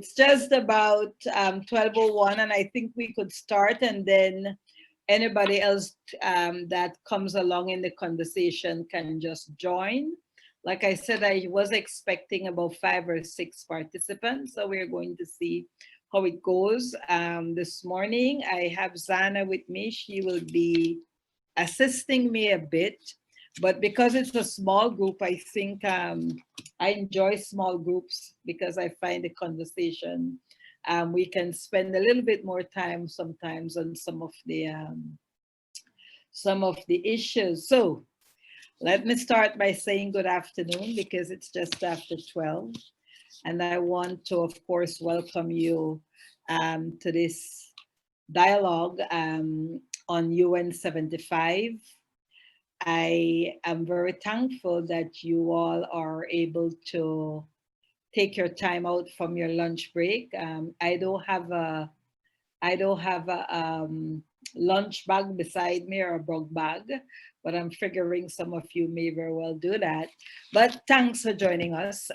It's just about 12:01, and I think we could start, and then anybody else that comes along in the conversation can just join. Like I said, I was expecting about 5 or 6 participants, so we're going to see how it goes. This morning, I have Zana with me. She will be assisting me a bit, but because it's a small group, I think I enjoy small groups because I find the conversation we can spend a little bit more time sometimes on some of the issues. So let me start by saying good afternoon because it's just after 12, and I want to, of course, welcome you to this dialogue on UN75. I am very thankful that you all are able to take your time out from your lunch break. I don't have a lunch bag beside me or a broke bag, but I'm figuring some of you may very well do that. But thanks for joining us.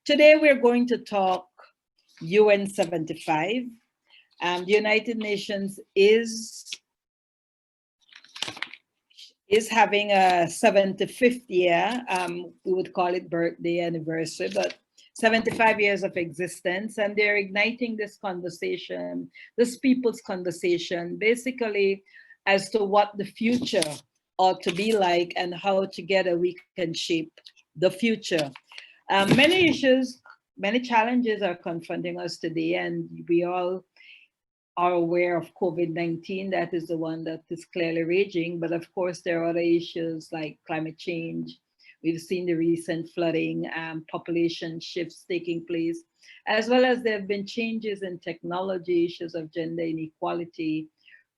Today we're going to talk UN75. The United Nations is having a 75th year. We would call it birthday anniversary, but 75 years of existence, and they're igniting this conversation, this people's conversation, basically as to what the future ought to be like and how together we can shape the future. Many issues, many challenges are confronting us today, and we all are aware of COVID-19. That is the one that is clearly raging, but of course there are other issues like climate change. We've seen the recent flooding, population shifts taking place, as well as there have been changes in technology, issues of gender inequality,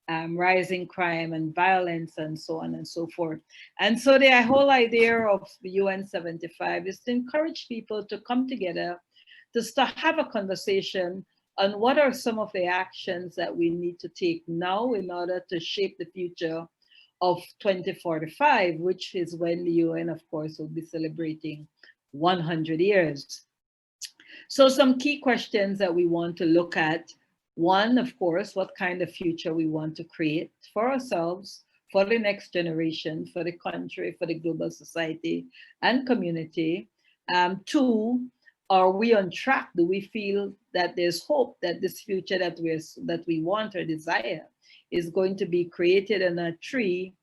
rising crime and violence, and so on and so forth. And so the whole idea of the UN 75 is to encourage people to come together, to start have a conversation on what are some of the actions that we need to take now in order to shape the future of 2045, which is when the UN, of course, will be celebrating 100 years. So some key questions that we want to look at. One, of course, what kind of future we want to create for ourselves, for the next generation, for the country, for the global society and community. Two, are we on track? Do we feel that there's hope that this future that we want or desire is going to be created? And a three,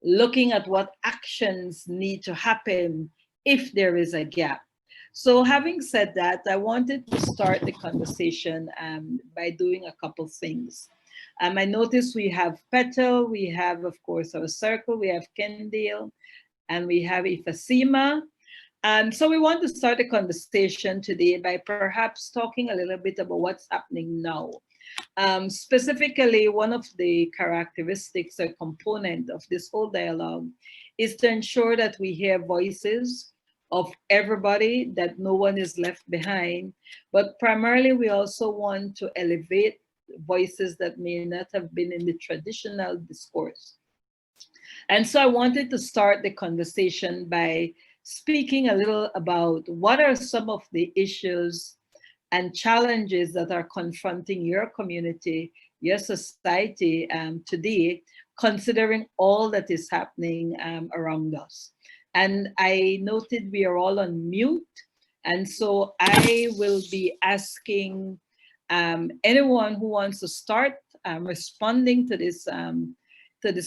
looking at what actions need to happen if there is a gap. So having said that, I wanted to start the conversation by doing a couple things. I noticed we have Petal, we have, of course, our circle, we have Kendale, and we have Ifasima. So we want to start a conversation today by perhaps talking a little bit about what's happening now. Specifically, one of the characteristics or component of this whole dialogue is to ensure that we hear voices of everybody, that no one is left behind. But primarily, we also want to elevate voices that may not have been in the traditional discourse. And so I wanted to start the conversation by speaking a little about what are some of the issues and challenges that are confronting your community, your society today, considering all that is happening around us. And I noted we are all on mute, and so I will be asking anyone who wants to start responding to this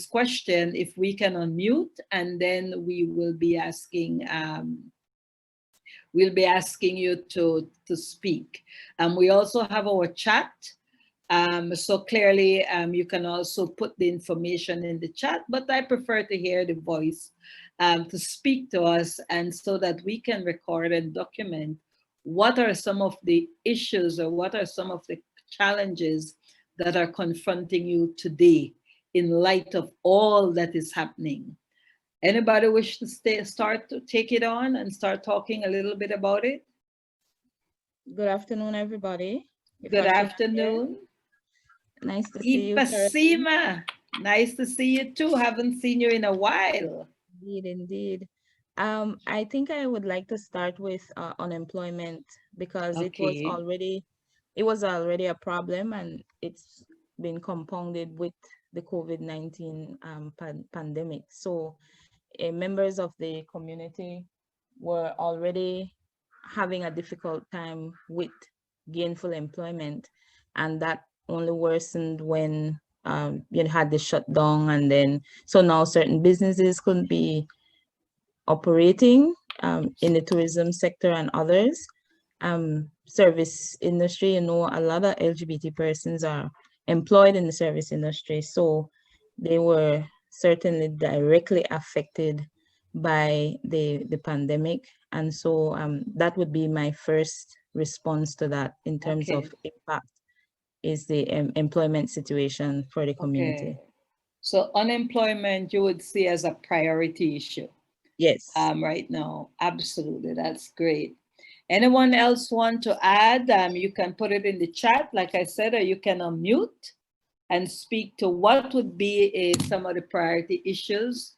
question, if we can unmute, and then we will be asking you to speak. We also have our chat. So clearly you can also put the information in the chat, but I prefer to hear the voice to speak to us, and so that we can record and document what are some of the issues or what are some of the challenges that are confronting you today in light of all that is happening. Anybody wish to start to take it on and start talking a little bit about it? Good afternoon, everybody. Good afternoon. Nice to see you. Ifasima, nice to see you too. Haven't seen you in a while. Indeed, indeed. I think I would like to start with unemployment because Okay. it was already a problem, and it's been compounded with the COVID-19 pandemic. So members of the community were already having a difficult time with gainful employment, and that only worsened when you had the shutdown, and then so now certain businesses couldn't be operating in the tourism sector and others. Service industry, a lot of LGBT persons are employed in the service industry, so they were certainly directly affected by the pandemic. And so that would be my first response to that in terms of Okay. impact is the employment situation for the Okay. community. So unemployment you would see as a priority issue Yes. right now. Absolutely. That's great. Anyone else want to add? You can put it in the chat, like I said, or you can unmute and speak to what would be some of the priority issues,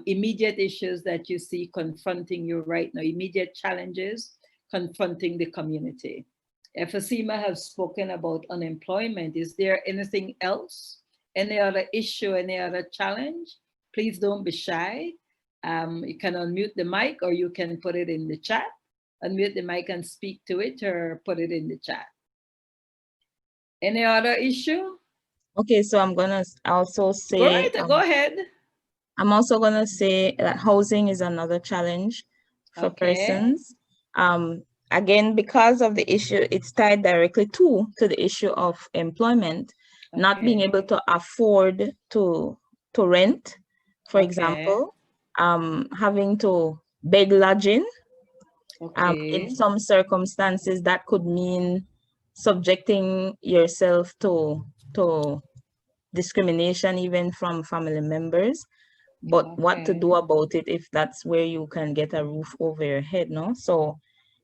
immediate issues that you see confronting you right now, immediate challenges confronting the community. Efasima have spoken about unemployment. Is there anything else? Any other issue, any other challenge? Please don't be shy. You can unmute the mic or you can put it in the chat. Unmute the mic and speak to it or put it in the chat. Any other issue? Okay, so I'm gonna also say Go ahead. I'm also gonna say that housing is another challenge for Okay. persons. Again, because of the issue, it's tied directly to the issue of employment, not being Okay. able to afford to rent, for Okay. example, having to beg lodging. In Okay. some circumstances, that could mean subjecting yourself to discrimination even from family members. But what to do Okay. about it if that's where you can get a roof over your head, no? So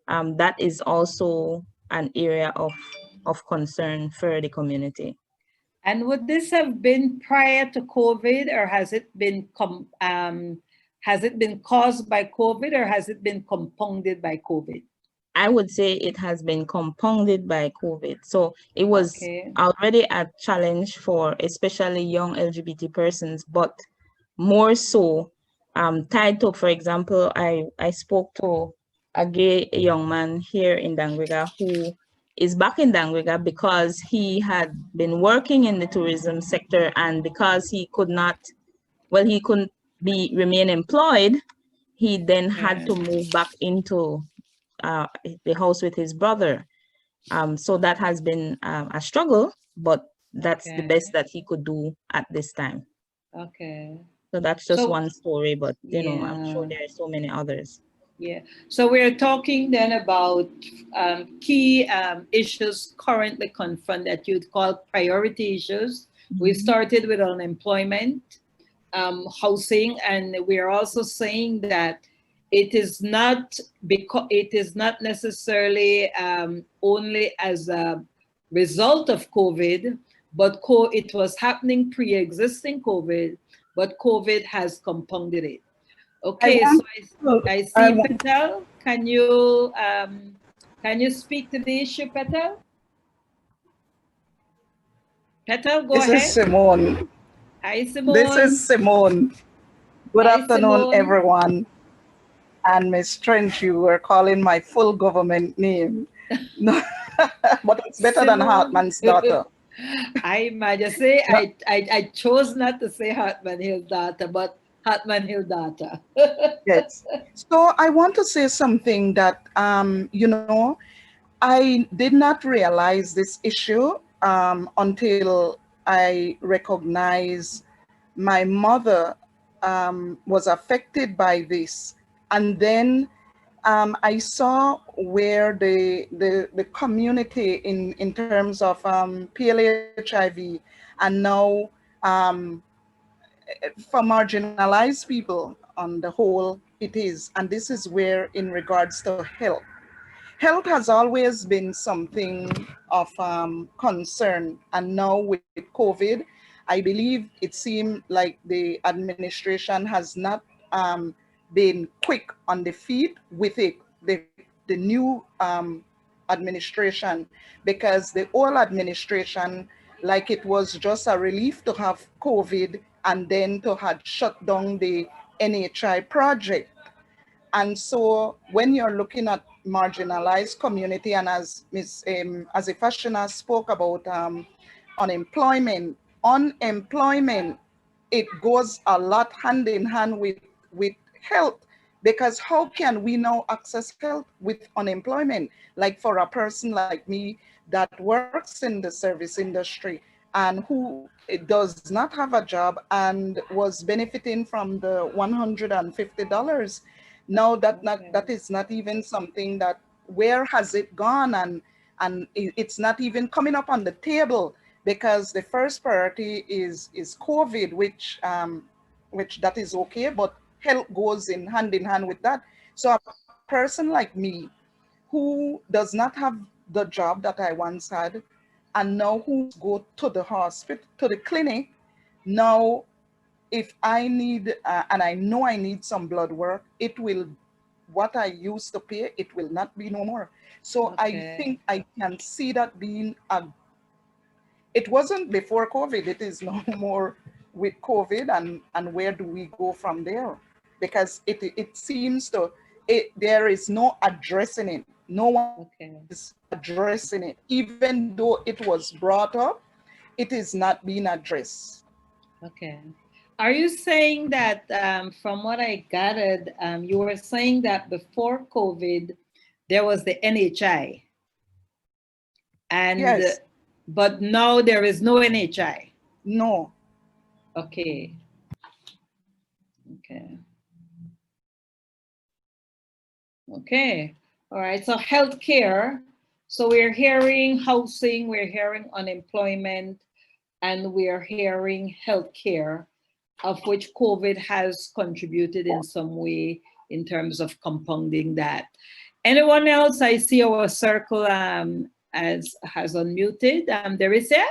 that is also an area of concern for the community. And would this have been prior to COVID, or has it been caused by COVID, or has it been compounded by COVID? I would say it has been compounded by COVID. So it was Okay. already a challenge for especially young LGBT persons, but more so tied to, for example, I spoke to a gay young man here in Dangriga who is back in Dangriga because he had been working in the tourism sector, and because he couldn't remain employed, he then had Okay. to move back into uh, the house with his brother. So that has been a struggle, but that's the Okay. best that he could do at this time. Okay. So that's just So one story, but I'm sure yeah. there are so many others. Yeah. So we're talking then about key issues currently confront that you'd call priority issues. We Mhm. started with unemployment, housing, and we're also saying that it is not necessarily only as a result of COVID, but it was happening pre-existing COVID, but COVID has compounded it. I Okay, so want I I see want, Petal. Can you speak to the issue, Petal? Petal, go this is ahead. Simone. Hi, This is Simone. Simone. Good Hi, afternoon, Simone. everyone. And Miss Trench, you were calling my full government name. No, but it's better than Simone. Hartman's daughter. I imagine say No, I chose not to say Hartman Hill data, but Hartman Hill data. yes. So I want to say something that, I did not realize this issue until I recognized my mother was affected by this. And then I saw where the community in terms of PLHIV and now for marginalized people on the whole it is. And this is where in regards to health. Health has always been something of concern, and now with COVID, I believe it seemed like the administration has not been quick on the feet with it, the new administration, because the old administration, like it was just a relief to have COVID and then to had shut down the NHI project. And so when you're looking at marginalized community, and as as a fashioner spoke about unemployment, it goes a lot hand in hand with health, because how can we now access health with unemployment? Like for a person like me that works in the service industry and who does not have a job and was benefiting from the $150, now that is not even something that, where has it gone? And it's not even coming up on the table, because the first priority is COVID, which that is okay, but health goes in hand with that. So a person like me who does not have the job that I once had, and now who go to the hospital, to the clinic, now if I need, and I know I need some blood work, it will, what I used to pay, it will not be no more. So I think I can see that being it wasn't before COVID, it is no more with COVID, and where do we go from there? Because it seems to, there is no addressing it. No one is addressing it. Even though it was brought up, it is not being addressed. Okay. Are you saying that, from what I gathered, you were saying that before COVID, there was the NHI, and yes, but now there is no NHI? No. Okay. Okay. Okay. All right. So healthcare. So we're hearing housing, we're hearing unemployment, and we're hearing healthcare, of which COVID has contributed in some way in terms of compounding that. Anyone else? I see our circle has unmuted. There is it.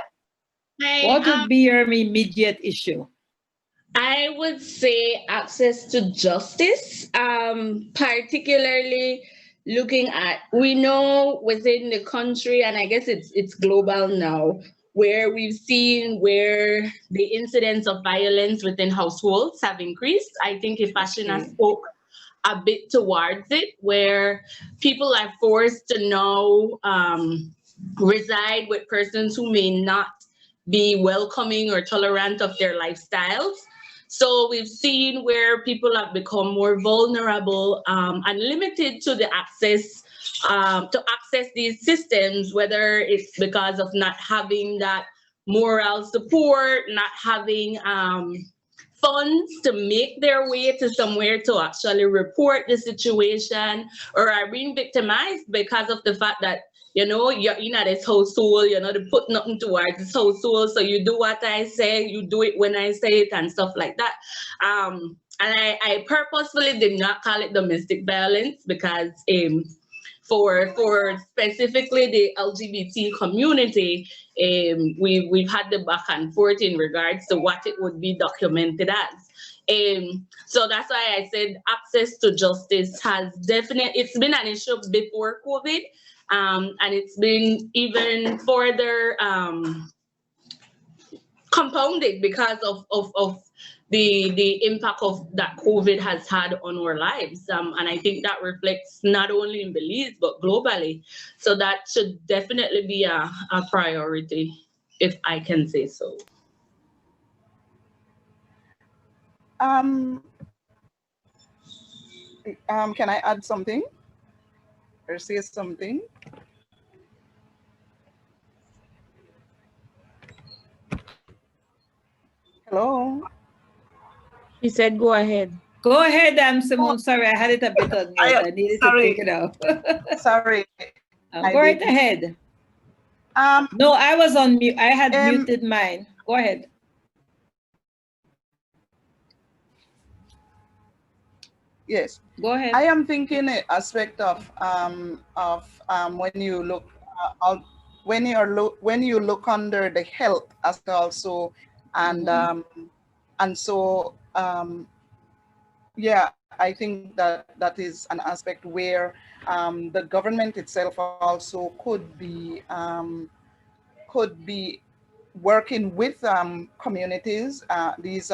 What would be your immediate issue? I would say access to justice, particularly looking at, we know within the country, and I guess it's global now, where we've seen where the incidence of violence within households have increased. I think Ifashina spoke a bit towards it, where people are forced to now reside with persons who may not be welcoming or tolerant of their lifestyles. So we've seen where people have become more vulnerable and limited to the access to access these systems, whether it's because of not having that moral support, not having funds to make their way to somewhere to actually report the situation, or are being victimized because of the fact that, you know, you're in this household, you know, to put nothing towards this household. So you do what I say, you do it when I say it, and stuff like that. And I purposefully did not call it domestic violence, because for specifically the LGBT community, we've had the back and forth in regards to what it would be documented as. So that's why I said access to justice has definitely, it's been an issue before COVID, and it's been even further compounded because of the impact of that COVID has had on our lives. And I think that reflects not only in Belize, but globally. So that should definitely be a priority, if I can say so. Can I add something or say something? Hello? She said, go ahead. Go ahead, Simone. Sorry, I had it a bit on mute. I needed to take it out. Sorry. Go right ahead. No, I was on mute. I had muted mine. Go ahead. Yes. Go ahead. I am thinking an aspect of when you look when you look under the health aspect also, and so yeah, I think that that is an aspect where the government itself also could be working with communities, these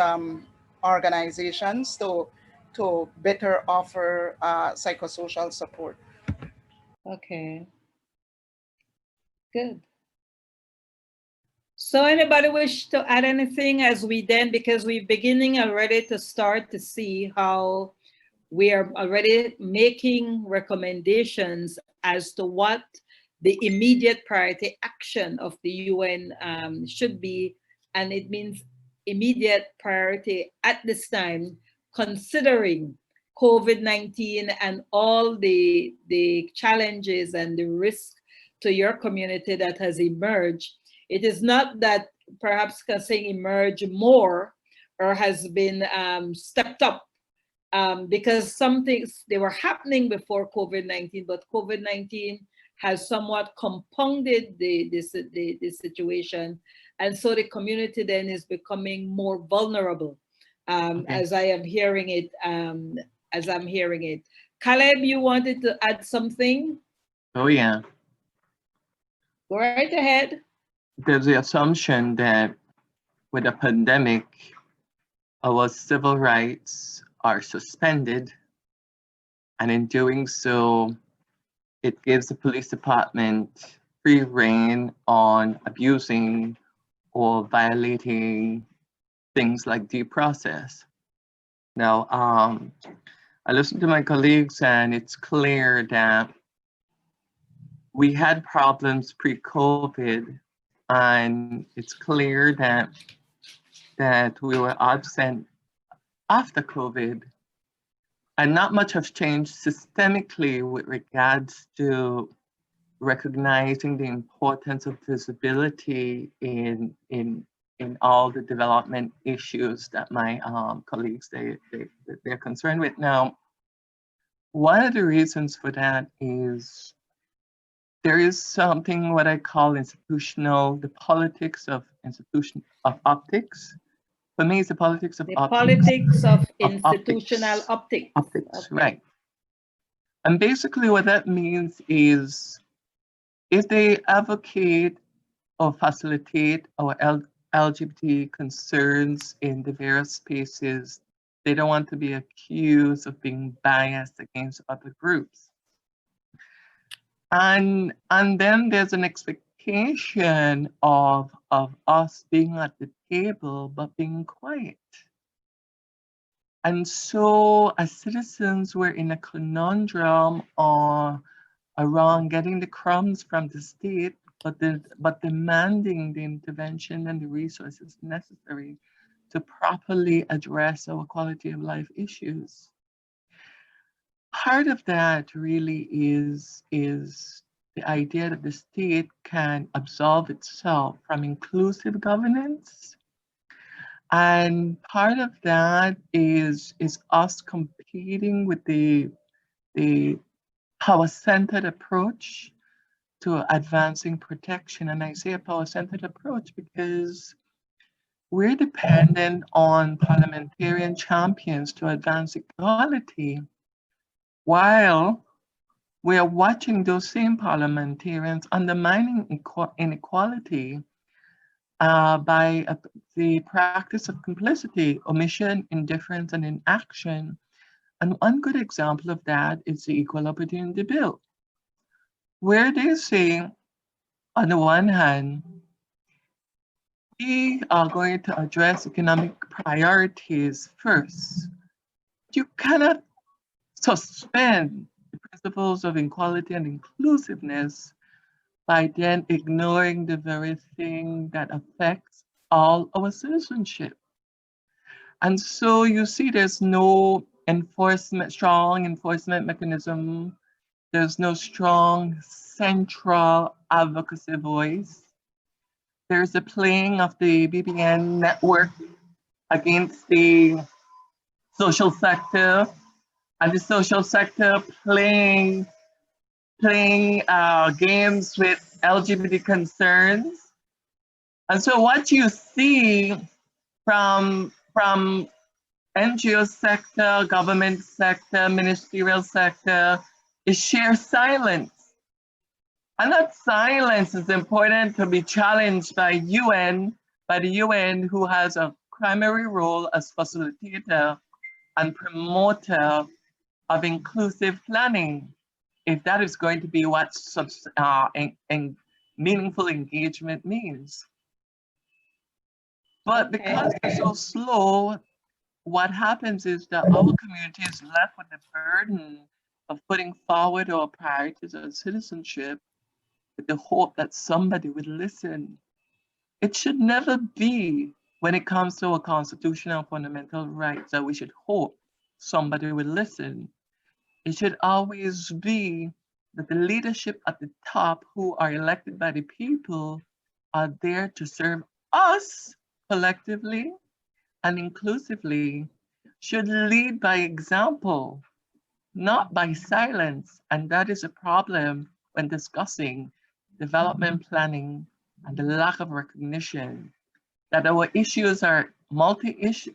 organizations, to better offer psychosocial support. Okay, good. So anybody wish to add anything as we then, because we're beginning already to start to see how we are already making recommendations as to what the immediate priority action of the UN should be. And it means immediate priority at this time, considering COVID-19 and all the challenges and the risk to your community that has emerged. It is not that perhaps saying emerge more or has been stepped up, because some things they were happening before COVID-19, but COVID-19 has somewhat compounded the situation, and so the community then is becoming more vulnerable, Okay. as I am hearing it. As I'm hearing it, Caleb, you wanted to add something? Oh yeah. Go right ahead. There's the assumption that with a pandemic, our civil rights are suspended, and in doing so, it gives the police department free rein on abusing or violating things like due process. Now, I listened to my colleagues, and it's clear that we had problems pre-COVID, and it's clear that we were absent after COVID, and not much has changed systemically with regards to recognizing the importance of visibility in all the development issues that my colleagues they're concerned with. Now, one of the reasons for that is there is something what I call the politics of optics. For me, it's the politics of The optics. politics of Of institutional optics. Optics, Okay. right. And basically what that means is if they advocate or facilitate our LGBT concerns in the various spaces, they don't want to be accused of being biased against other groups. And then there's an expectation of us being at the table but being quiet. And so as citizens, we're in a conundrum around getting the crumbs from the state, but demanding the intervention and the resources necessary to properly address our quality of life issues. Part of that really is the idea that the state can absolve itself from inclusive governance. And part of that is us competing with the power-centered approach to advancing protection. And I say a power-centered approach because we're dependent on parliamentarian champions to advance equality, while we are watching those same parliamentarians undermining inequality by the practice of complicity, omission, indifference, and inaction. And one good example of that is the Equal Opportunity Bill, where they say, on the one hand, we are going to address economic priorities first. You cannot suspend the principles of equality and inclusiveness by then ignoring the very thing that affects all our citizenship. And so you see there's no strong enforcement mechanism. There's no strong central advocacy voice. There's a playing of the BBN network against the social sector, and the social sector playing games with LGBT concerns. And so what you see from NGO sector, government sector, ministerial sector is sheer silence. And that silence is important to be challenged by the UN, who has a primary role as facilitator and promoter of inclusive planning, if that is going to be what meaningful engagement means. But because they're so slow, what happens is that our community is left with the burden of putting forward our priorities as citizenship with the hope that somebody would listen. It should never be, when it comes to our constitutional fundamental rights, that we should hope somebody will listen. It should always be that the leadership at the top, who are elected by the people, are there to serve us collectively and inclusively, should lead by example, not by silence. And that is a problem when discussing development planning and the lack of recognition that our issues are multi-issue.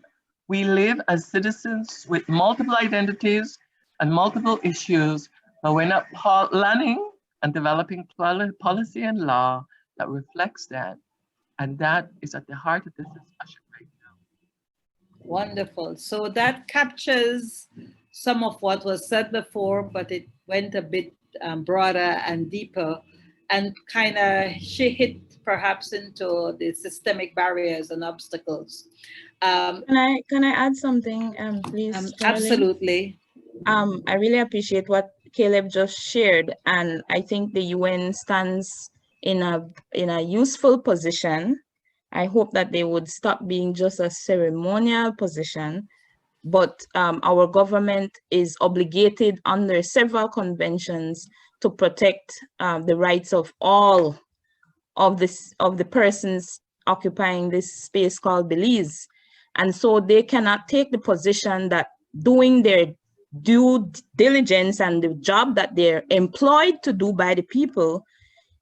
We live as citizens with multiple identities and multiple issues, but we're not planning and developing policy and law that reflects that. And that is at the heart of this discussion right now. Wonderful. So that captures some of what was said before, but it went a bit broader and deeper, and kind of she hit perhaps into the systemic barriers and obstacles. Can I add something, please? Absolutely. I really appreciate what Caleb just shared, and I think the UN stands in a useful position. I hope that they would stop being just a ceremonial position, but our government is obligated under several conventions to protect the rights of all of the persons occupying this space called Belize. And so they cannot take the position that doing their due diligence and the job that they're employed to do by the people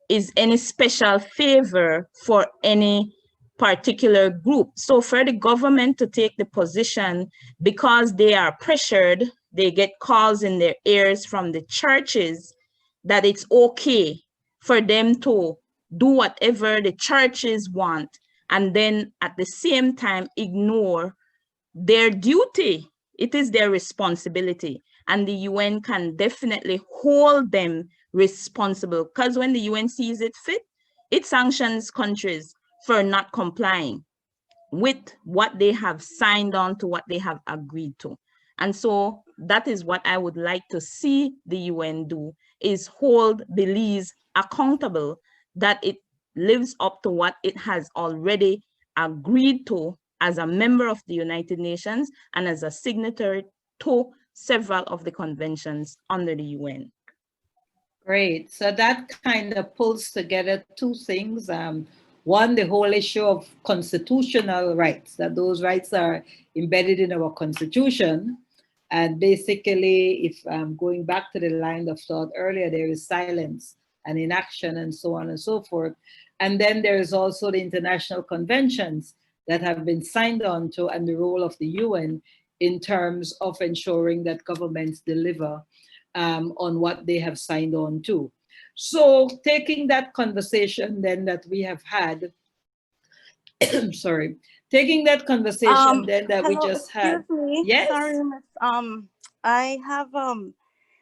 is any special favor for any particular group. So for the government to take the position because they are pressured, they get calls in their ears from the churches that it's okay for them to do whatever the churches want, and then at the same time ignore their duty. It is their responsibility, and the UN can definitely hold them responsible, because when the UN sees it fit, it sanctions countries for not complying with what they have signed on to, what they have agreed to. And so that is what I would like to see the UN do, is hold Belize accountable, that it lives up to what it has already agreed to as a member of the United Nations and as a signatory to several of the conventions under the UN. Great. So that kind of pulls together two things. One, the whole issue of constitutional rights, that those rights are embedded in our constitution. And basically, if going back to the line of thought earlier, there is silence and inaction and so on and so forth. And then there is also the international conventions that have been signed on to, and the role of the UN in terms of ensuring that governments deliver on what they have signed on to. So taking that conversation then that we have had, sorry, taking that conversation then that we just had. Me. Yes. Sorry, Miss.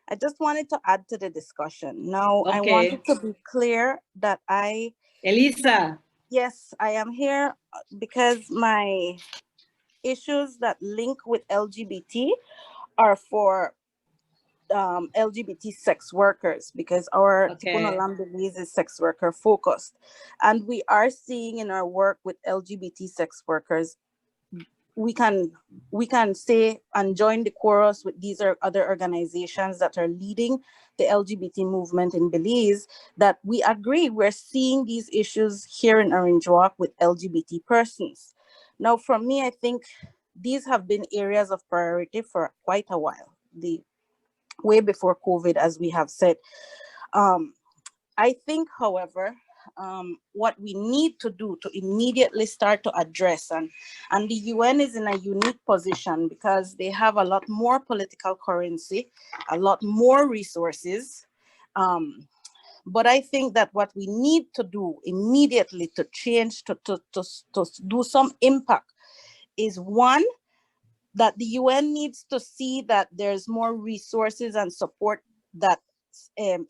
I just wanted to add to the discussion. Now, Okay. I wanted to be clear that Elisa. Yes, I am here because my issues that link with LGBT are for LGBT sex workers, because our Unauthorized Belize is sex worker focused. And we are seeing in our work with LGBT sex workers, we can say and join the chorus with these other organizations that are leading the LGBT movement in Belize, that we agree we're seeing these issues here in Orange Walk with LGBT persons. Now, for me, I think these have been areas of priority for quite a while, way before COVID, as we have said. I think, however, what we need to do to immediately start to address, and the UN is in a unique position because they have a lot more political currency, a lot more resources. But I think that what we need to do immediately to change, to do some impact, is one, that the UN needs to see that there's more resources and support that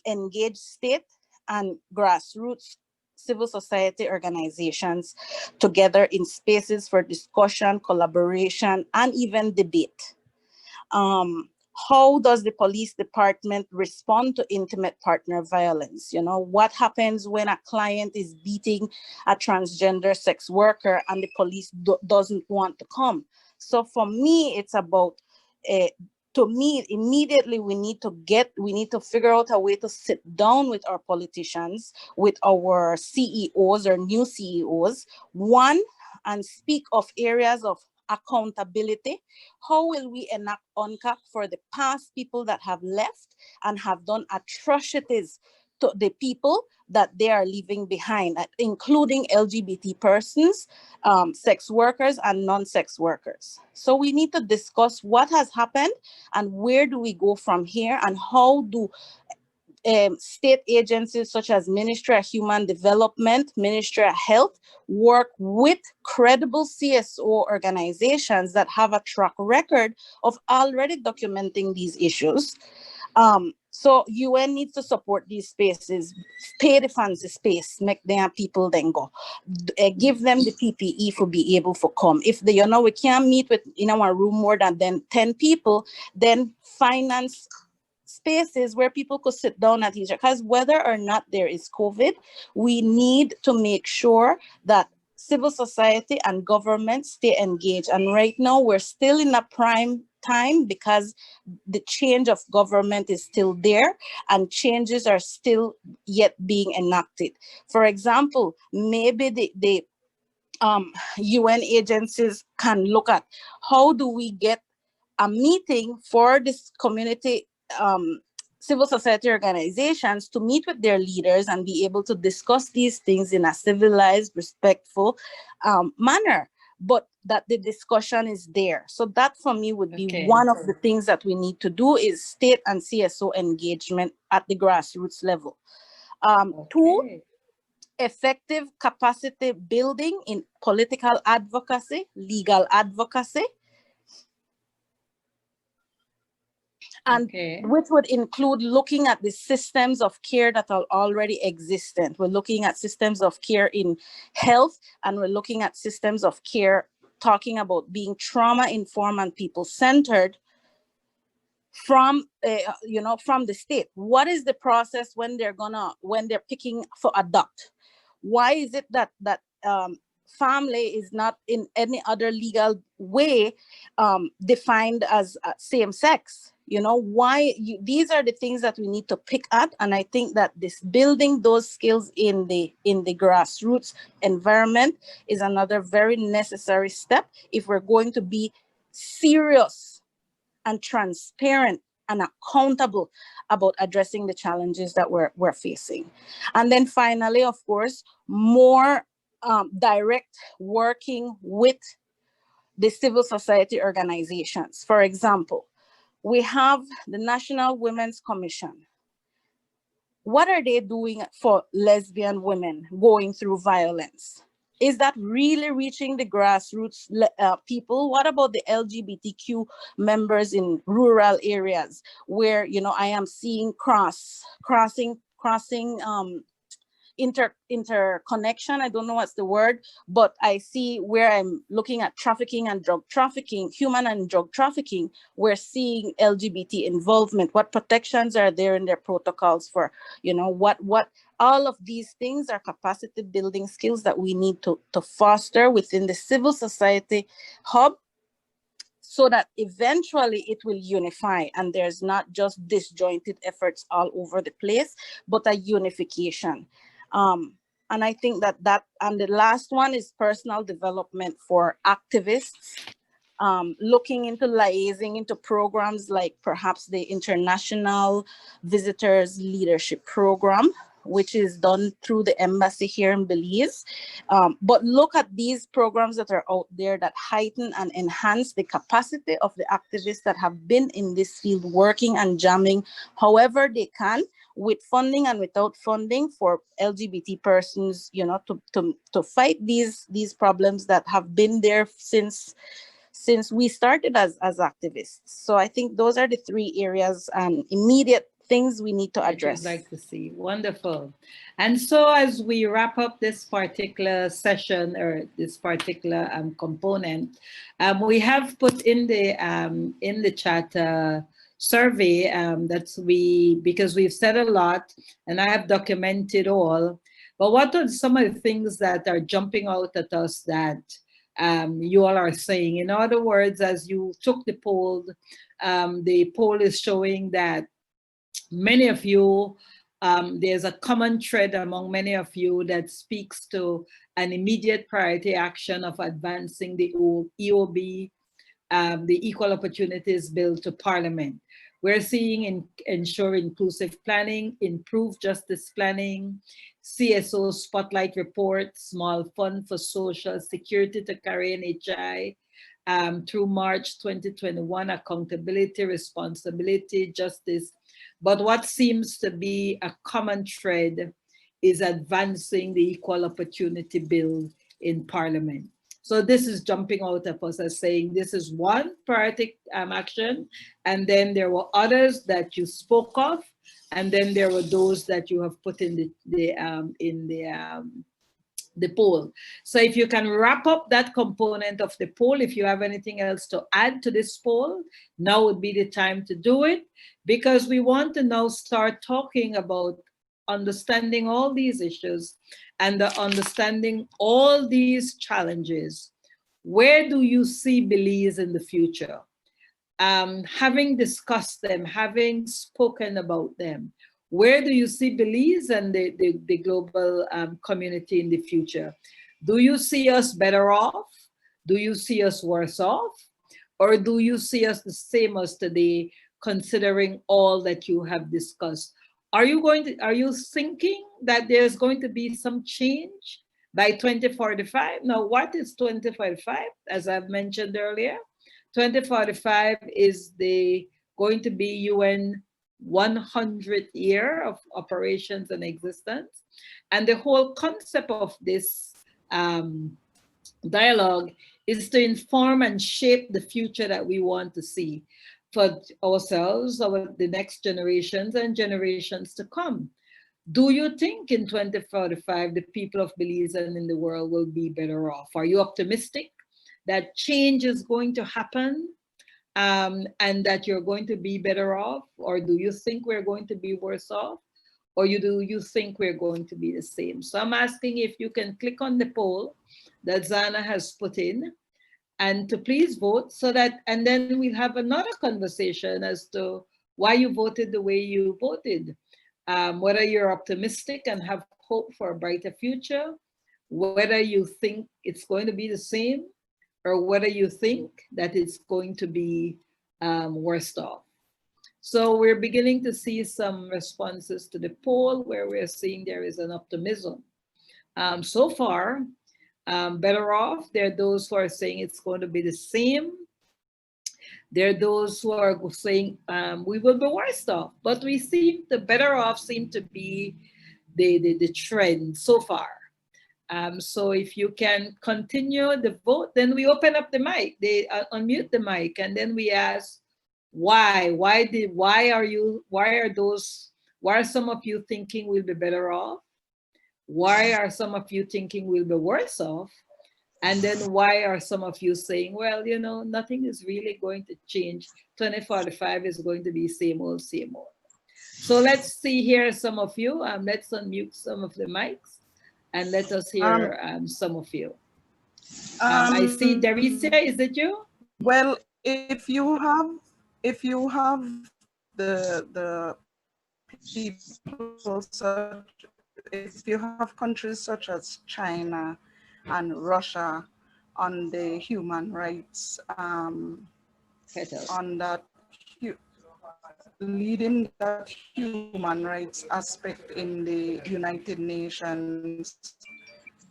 engage state and grassroots civil society organizations together in spaces for discussion, collaboration, and even debate. How does the police department respond to intimate partner violence? You know, what happens when a client is beating a transgender sex worker and the police doesn't want to come? So for me, it's about, to me, immediately we need to figure out a way to sit down with our politicians, with our CEOs or new CEOs, one, and speak of areas of accountability. How will we enact UNCAP for the past people that have left and have done atrocities to the people that they are leaving behind, including LGBT persons, sex workers, and non-sex workers? So we need to discuss what has happened and where do we go from here, and how do state agencies such as Ministry of Human Development, Ministry of Health, work with credible CSO organizations that have a track record of already documenting these issues. So UN needs to support these spaces, pay the funds the space, make their people then go. Give them the PPE for be able to come. If they, you know, we can't meet with in our room more than 10 people, then finance spaces where people could sit down at each other. Because whether or not there is COVID, we need to make sure that civil society and government stay engaged. And right now we're still in a prime time because the change of government is still there and changes are still yet being enacted. For example, maybe the UN agencies can look at how do we get a meeting for this community civil society organizations to meet with their leaders and be able to discuss these things in a civilized, respectful manner, but that the discussion is there. So that for me would be one of the things that we need to do, is state and CSO engagement at the grassroots level. Two, effective capacity building in political advocacy, legal advocacy, and which would include looking at the systems of care that are already existent. We're looking at systems of care in health, and we're looking at systems of care talking about being trauma-informed and people-centered from, from the state. What is the process when they're picking for adopt? Why is it that family is not in any other legal way defined as same sex? You know, these are the things that we need to pick at. And I think that this building those skills in the grassroots environment is another very necessary step if we're going to be serious and transparent and accountable about addressing the challenges that we're facing. And then finally, of course, more direct working with the civil society organizations. For example, we have the National Women's Commission. What are they doing for lesbian women going through violence? Is that really reaching the grassroots people? What about the LGBTQ members in rural areas where, you know, I am seeing crossing interconnection? I don't know what's the word, but I see where I'm looking at trafficking and drug trafficking, human and drug trafficking, we're seeing LGBT involvement. What protections are there in their protocols for, you know, what all of these things are capacity building skills that we need to foster within the civil society hub, so that eventually it will unify and there's not just disjointed efforts all over the place, but a unification. And I think that and the last one is personal development for activists, looking into liaising into programs like perhaps the International Visitors Leadership Program, which is done through the embassy here in Belize. But look at these programs that are out there that heighten and enhance the capacity of the activists that have been in this field working and jamming however they can, with funding and without funding, for LGBT persons, you know, to fight these problems that have been there since we started as activists. So I think those are the three areas and immediate things we need to address. I'd like to see. Wonderful. And so as we wrap up this particular session or this particular component, we have put in the chat survey because we've said a lot and I have documented all, but what are some of the things that are jumping out at us that you all are saying? In other words, as you took the poll is showing that many of you, there's a common thread among many of you that speaks to an immediate priority action of advancing the EOB, the Equal Opportunities Bill, to Parliament. We're seeing ensure inclusive planning, improve justice planning, CSO spotlight report, small fund for social security to carry NHI, through March 2021, accountability, responsibility, justice. But what seems to be a common thread is advancing the Equal Opportunity Bill in Parliament. So this is jumping out at us as saying this is one priority action, and then there were others that you spoke of, and then there were those that you have put in the poll. So if you can wrap up that component of the poll, if you have anything else to add to this poll, now would be the time to do it, because we want to now start talking about understanding all these issues and understanding all these challenges. Where do you see Belize in the future? Having discussed them, having spoken about them, where do you see Belize and the global community in the future? Do you see us better off? Do you see us worse off? Or do you see us the same as today, considering all that you have discussed? Are you thinking that there's going to be some change by 2045? Now, what is 2045? As I've mentioned earlier, 2045 is going to be UN 100th year of operations and existence. And the whole concept of this dialogue is to inform and shape the future that we want to see for ourselves, the next generations and generations to come. Do you think in 2045 the people of Belize and in the world will be better off? Are you optimistic that change is going to happen and that you're going to be better off? Or do you think we're going to be worse off? Or do you think we're going to be the same? So I'm asking if you can click on the poll that Zana has put in, and to please vote, and then we'll have another conversation as to why you voted the way you voted. Whether you're optimistic and have hope for a brighter future, whether you think it's going to be the same, or whether you think that it's going to be worse off. So we're beginning to see some responses to the poll where we're seeing there is an optimism. So far, better off. There are those who are saying it's going to be the same. There are those who are saying we will be worse off. But we seem the better off seem to be the trend so far. So if you can continue the vote, then we open up the mic. They unmute the mic, and then we ask why. Why are some of you thinking we'll be better off? Why are some of you thinking we'll be worse off? And then why are some of you saying, well, you know, nothing is really going to change. 2045 is going to be same old, same old. So let's see here some of you. Let's unmute some of the mics and let us hear some of you. I see Daricia, is it you? Well, if you have the people if you have countries such as China and Russia on the human rights on that leading that human rights aspect in the United Nations,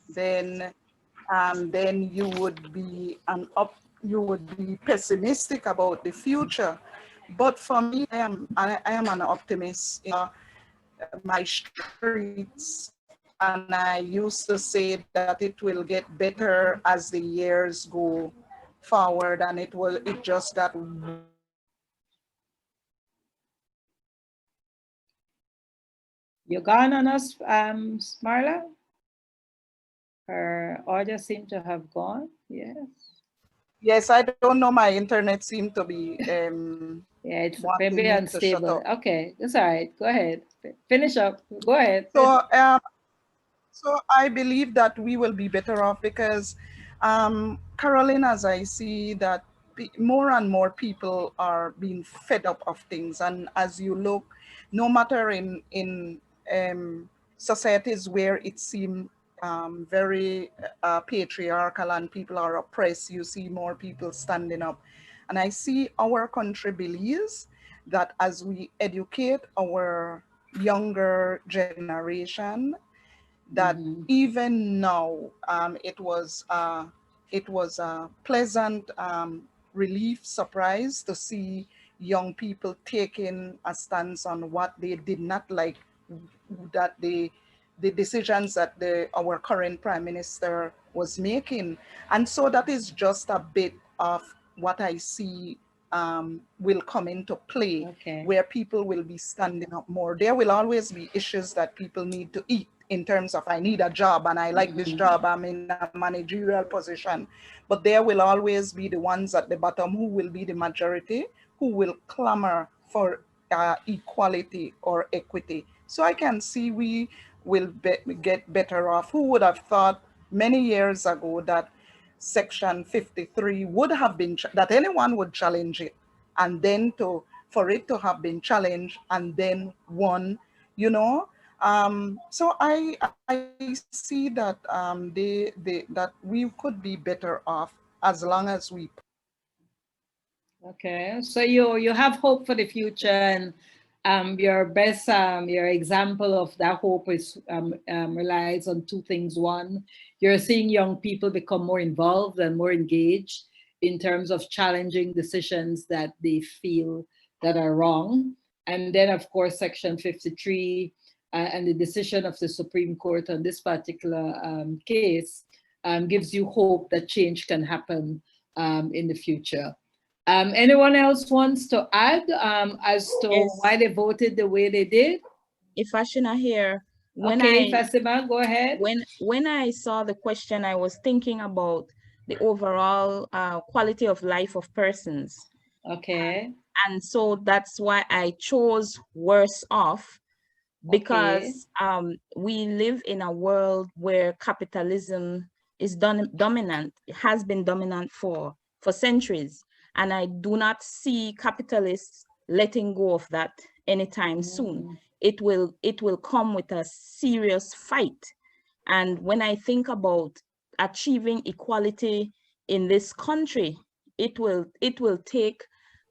then you would be you would be pessimistic about the future. But for me, I am an optimist. My streets, and I used to say that it will get better as the years go forward, and it just got You gone on us, Marla? Her audio seemed to have gone. Yes. Yes, I don't know. My internet seemed to be Yeah, it's wanting maybe me to shut unstable. up. Okay, that's all right. Go ahead. Finish up. Go ahead. So so I believe that we will be better off because, Caroline, as I see that more and more people are being fed up of things, and as you look, no matter in societies where it seems very patriarchal and people are oppressed, you see more people standing up, and I see our country believes that as we educate our younger generation, that even now it was a pleasant relief surprise to see young people taking a stance on what they did not like, that the decisions that our current prime minister was making. And so that is just a bit of what I see will come into play, Okay. where people will be standing up more. There will always be issues that people need to eat in terms of, I need a job and I like this job, I'm in a managerial position. But there will always be the ones at the bottom who will be the majority, who will clamor for equality or equity. So I can see we will get better off. Who would have thought many years ago that Section 53 would have been, that anyone would challenge it, and then for it to have been challenged and then won, you know. So I see that that we could be better off as long as we. Okay, so you have hope for the future, and your best your example of that hope is relies on two things. One, you're seeing young people become more involved and more engaged in terms of challenging decisions that they feel that are wrong, and then of course Section 53 and the decision of the Supreme Court on this particular case gives you hope that change can happen in the future. Anyone else wants to add as to Yes. why they voted the way they did? If Ashina here, Okay, Fatima, go ahead. When I saw the question, I was thinking about the overall quality of life of persons. Okay. And so that's why I chose worse off, because we live in a world where capitalism is dominant, it has been dominant for centuries. And I do not see capitalists letting go of that anytime soon. It will come with a serious fight. And when I think about achieving equality in this country, it will take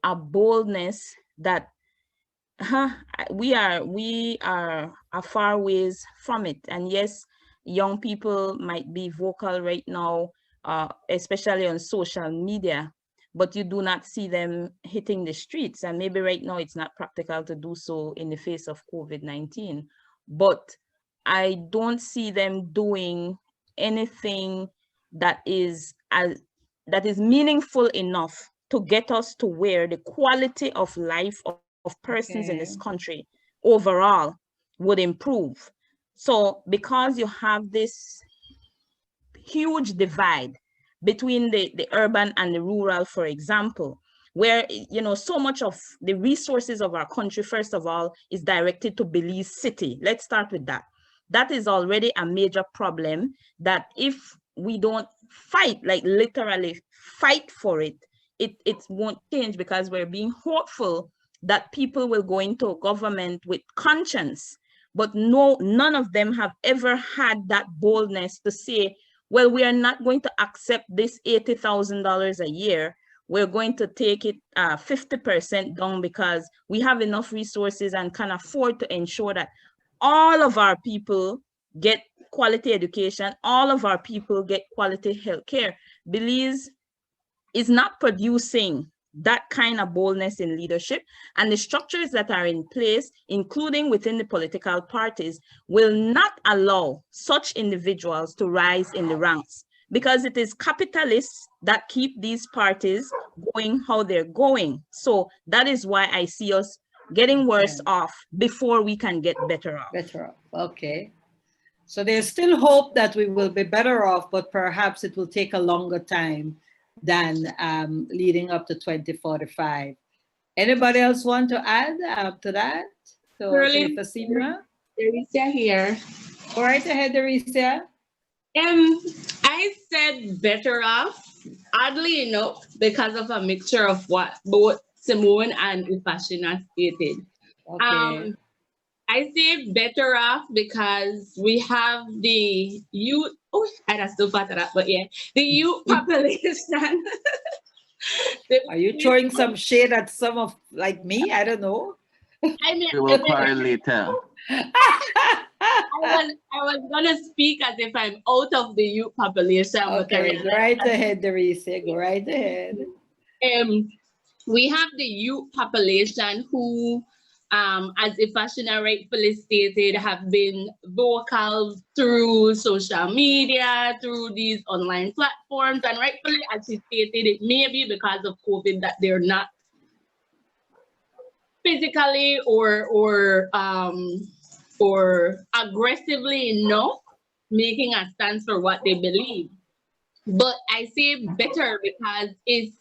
a boldness that we are a far ways from it. And yes, young people might be vocal right now, especially on social media, but you do not see them hitting the streets. And maybe right now it's not practical to do so in the face of COVID-19, but I don't see them doing anything that is meaningful enough to get us to where the quality of life of persons in this country overall would improve. So because you have this huge divide between the urban and the rural, for example, where so much of the resources of our country, first of all, is directed to Belize City. Let's start with that. That is already a major problem, that if we don't fight, like literally fight for it, it won't change, because we're being hopeful that people will go into government with conscience. But none of them have ever had that boldness to say, well, we are not going to accept this $80,000 a year. we're going to take it 50% down because we have enough resources and can afford to ensure that all of our people get quality education, all of our people get quality healthcare. Belize is not producing that kind of boldness in leadership, and the structures that are in place, including within the political parties, will not allow such individuals to rise in the ranks, because it is capitalists that keep these parties going how they're going. So that is why I see us getting worse off before we can get better off. Better off, okay. So there's still hope that we will be better off, but perhaps it will take a longer time than leading up to 2045. Anybody else want to add to that? So, Fasimra? Dericia here. Go right ahead, Dericia. I said better off, oddly enough, because of a mixture of what both Simone and Ifashina stated. Okay. I say better off because we have the youth. Oh, I just still part of that, but yeah, the youth population. Are you throwing some shade at some of like me? I don't know. I mean, We will probably tell. I was gonna speak as if I'm out of the youth population. Okay, go right ahead, Dericia. Go right ahead. We have the youth population who, as Ifashina rightfully stated, have been vocal through social media, through these online platforms, and rightfully, as she stated, it may be because of COVID that they're not physically or aggressively enough making a stance for what they believe. But I say better because it's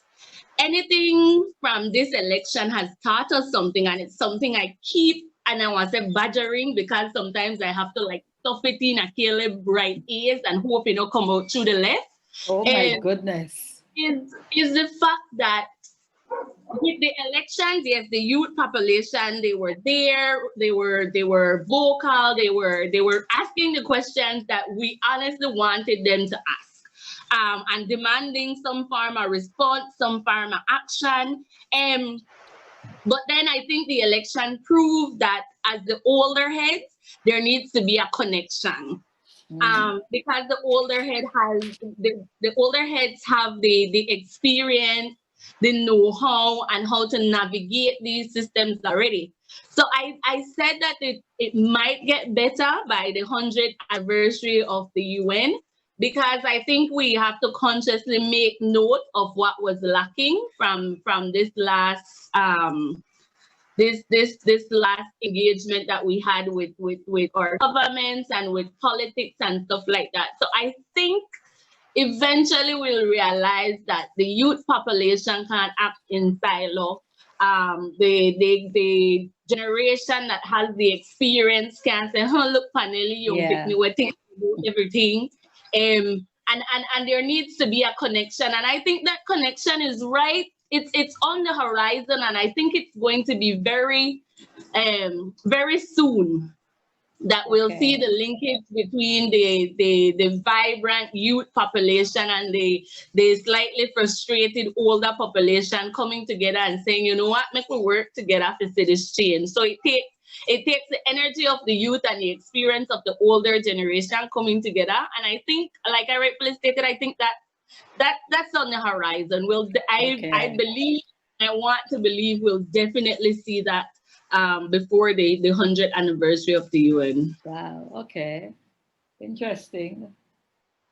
anything from this election has taught us something, and it's something I keep, and I want to say badgering, because sometimes I have to like stuff it in a Caleb right ears and hope it don't come out through the left. Oh my goodness. Is the fact that with the elections, yes, the youth population, they were there, they were vocal, they were asking the questions that we honestly wanted them to ask, and demanding some form of response, some form of action. But then I think the election proved that as the older heads, there needs to be a connection. Because the older heads have the experience, the know-how, and how to navigate these systems already. So I said that it might get better by the 100th anniversary of the UN, because I think we have to consciously make note of what was lacking from this last this last engagement that we had with our governments and with politics and stuff like that. So I think eventually we'll realize that the youth population can't act in silo. The generation that has the experience can say, "Oh, look, Panelli, you pick me, we think do everything." And there needs to be a connection, and I think that connection is right. It's on the horizon, and I think it's going to be very soon that we'll see the linkage between the vibrant youth population and the slightly frustrated older population coming together and saying, you know what, make we work together to see this change. So it takes the energy of the youth and the experience of the older generation coming together. And I think, like I rightfully stated, I think that's on the horizon. I believe, I want to believe we'll definitely see that before the 100th anniversary of the UN. Wow, okay. Interesting.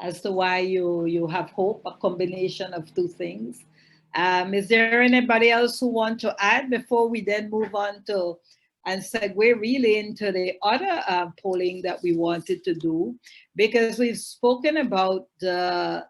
As to why you have hope, a combination of two things. Is there anybody else who want to add before we then move on to and segue really into the other polling that we wanted to do? Because we've spoken about the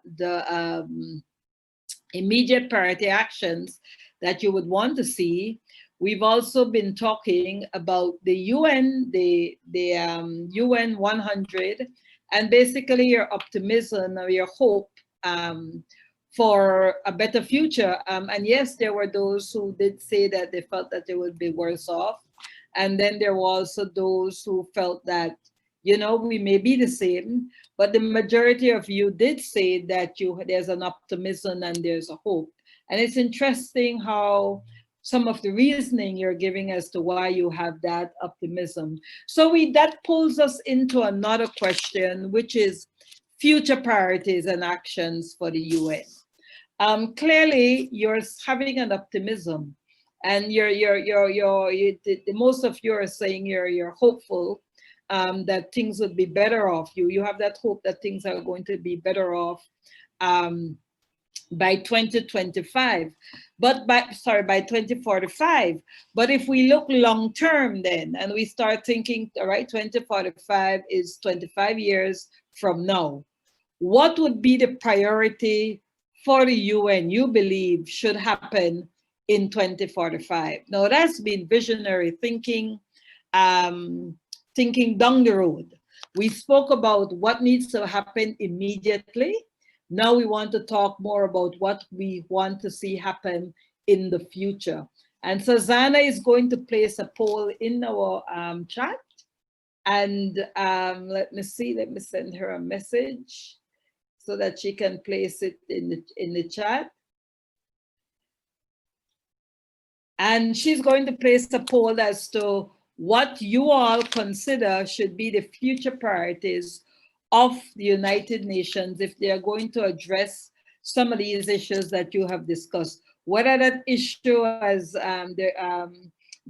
immediate priority actions that you would want to see. We've also been talking about the UN, the UN 100, and basically your optimism or your hope for a better future. And yes, there were those who did say that they felt that they would be worse off. And then there were also those who felt that, you know, we may be the same, but the majority of you did say that there's an optimism and there's a hope. And it's interesting how some of the reasoning you're giving as to why you have that optimism. So that pulls us into another question, which is future priorities and actions for the UN. Clearly, you're having an optimism, and the most of you are saying you're hopeful that things would be better off. You have that hope that things are going to be better off by 2025, but by 2045. But if we look long term then, and we start thinking, all right, 2045 is 25 years from now, what would be the priority for the UN you believe should happen in 2045? Now that's been visionary thinking, thinking down the road. We spoke about what needs to happen immediately. Now we want to talk more about what we want to see happen in the future. And so Zana is going to place a poll in our chat. And let me send her a message so that she can place it in the chat. And she's going to place a poll as to what you all consider should be the future priorities of the United Nations if they are going to address some of these issues that you have discussed. Whether that issue, as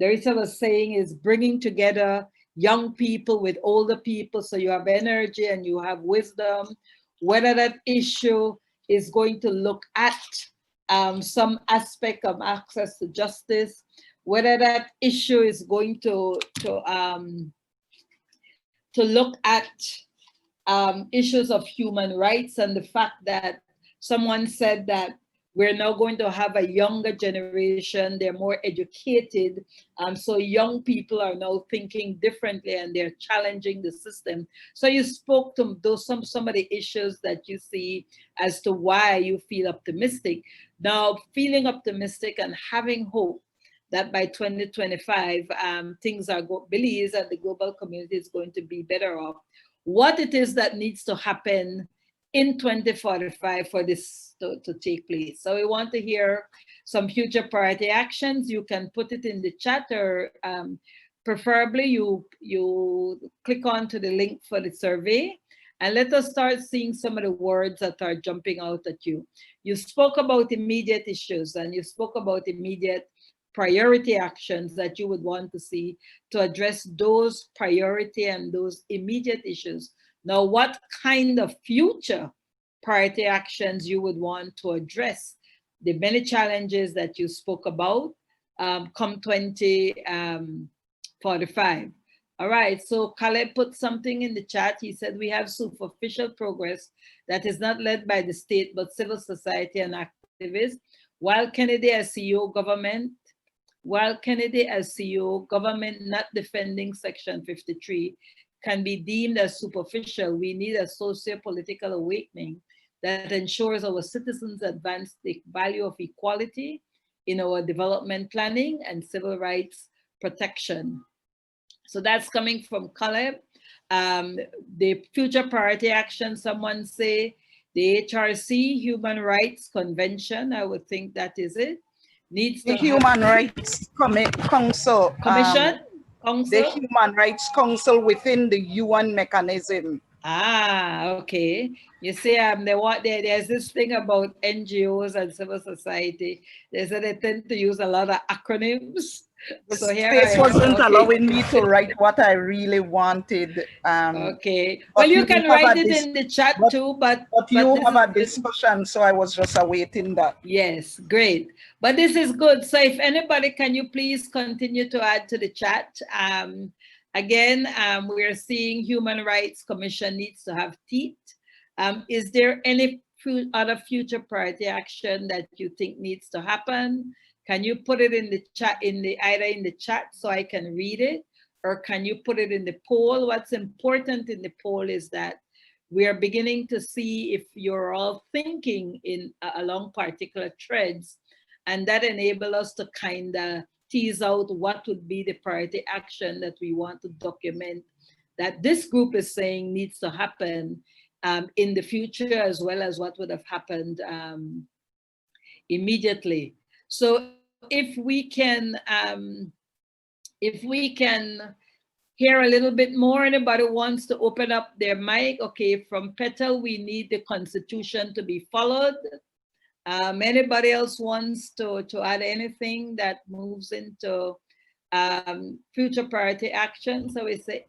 Darissa was saying, is bringing together young people with older people so you have energy and you have wisdom. Whether that issue is going to look at some aspect of access to justice, whether that issue is going to look at issues of human rights, and the fact that someone said that we're now going to have a younger generation, they're more educated, so young people are now thinking differently and they're challenging the system. So you spoke to those some of the issues that you see as to why you feel optimistic. Now, feeling optimistic and having hope that by 2025, things are Belize and the global community is going to be better off. What it is that needs to happen in 2045 for this to take place. So we want to hear some future priority actions. You can put it in the chat, or preferably you click on to the link for the survey, and let us start seeing some of the words that are jumping out at you. You spoke about immediate issues, and you spoke about immediate priority actions that you would want to see to address those priority and those immediate issues. Now, what kind of future priority actions you would want to address the many challenges that you spoke about come 2045. All right, so Caleb put something in the chat. He said, we have superficial progress that is not led by the state, but civil society and activists. While Kennedy as CEO, government not defending Section 53 can be deemed as superficial, we need a socio-political awakening that ensures our citizens advance the value of equality in our development planning and civil rights protection. So that's coming from Caleb. The future priority action, someone say the HRC, Human Rights Convention, I would think that is it. Needs the to Human Rights Council. Commission? The Human Rights Council within the UN mechanism. Ah, okay. You see, there's this thing about NGOs and civil society. They say they tend to use a lot of acronyms. The So here space wasn't allowing me to write what I really wanted. Okay. Well, you can write it in the chat too, but you have a discussion, so I was just awaiting that. Yes, great. But this is good. So if anybody, can you please continue to add to the chat? Again, we're seeing Human Rights Commission needs to have teeth. Is there any other future priority action that you think needs to happen? Can you put it in the chat, either in the chat so I can read it, or can you put it in the poll? What's important in the poll is that we are beginning to see if you're all thinking along particular threads, and that enable us to kind of tease out what would be the priority action that we want to document that this group is saying needs to happen in the future, as well as what would have happened immediately. So if we can hear a little bit more, anybody wants to open up their mic? Okay, from Petal, we need the Constitution to be followed. Anybody else wants to add anything that moves into future priority action? So we say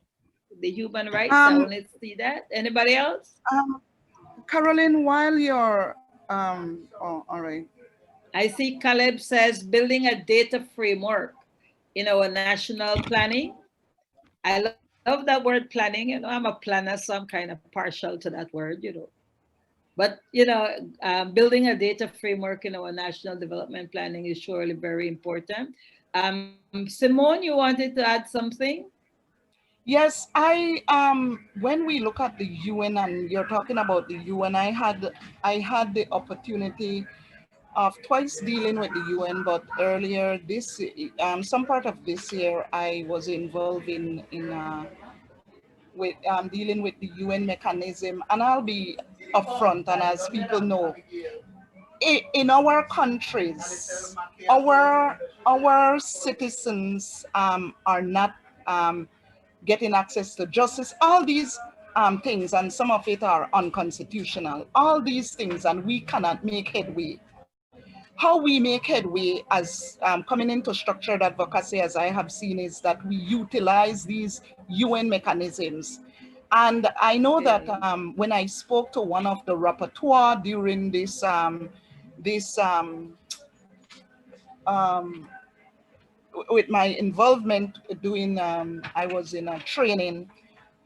the human rights. I want to see that. Anybody else? Carolyn, while you're, oh, all right. I see Caleb says building a data framework in our national planning. I love that word planning. You know, I'm a planner, so I'm kind of partial to that word, you know. But, you know, building a data framework in our national development planning is surely very important. Simone, you wanted to add something? Yes, when we look at the UN and you're talking about the UN, I had the opportunity of twice dealing with the UN, but earlier this, some part of this year, I was involved with dealing with the UN mechanism, and I'll be upfront, and as people know, in our countries, our citizens are not getting access to justice. All these things, and some of it are unconstitutional. All these things, and we cannot make headway. How we make headway as coming into structured advocacy, as I have seen, is that we utilize these UN mechanisms. And I know that when I spoke to one of the rapporteur during this, with my involvement doing, I was in a training,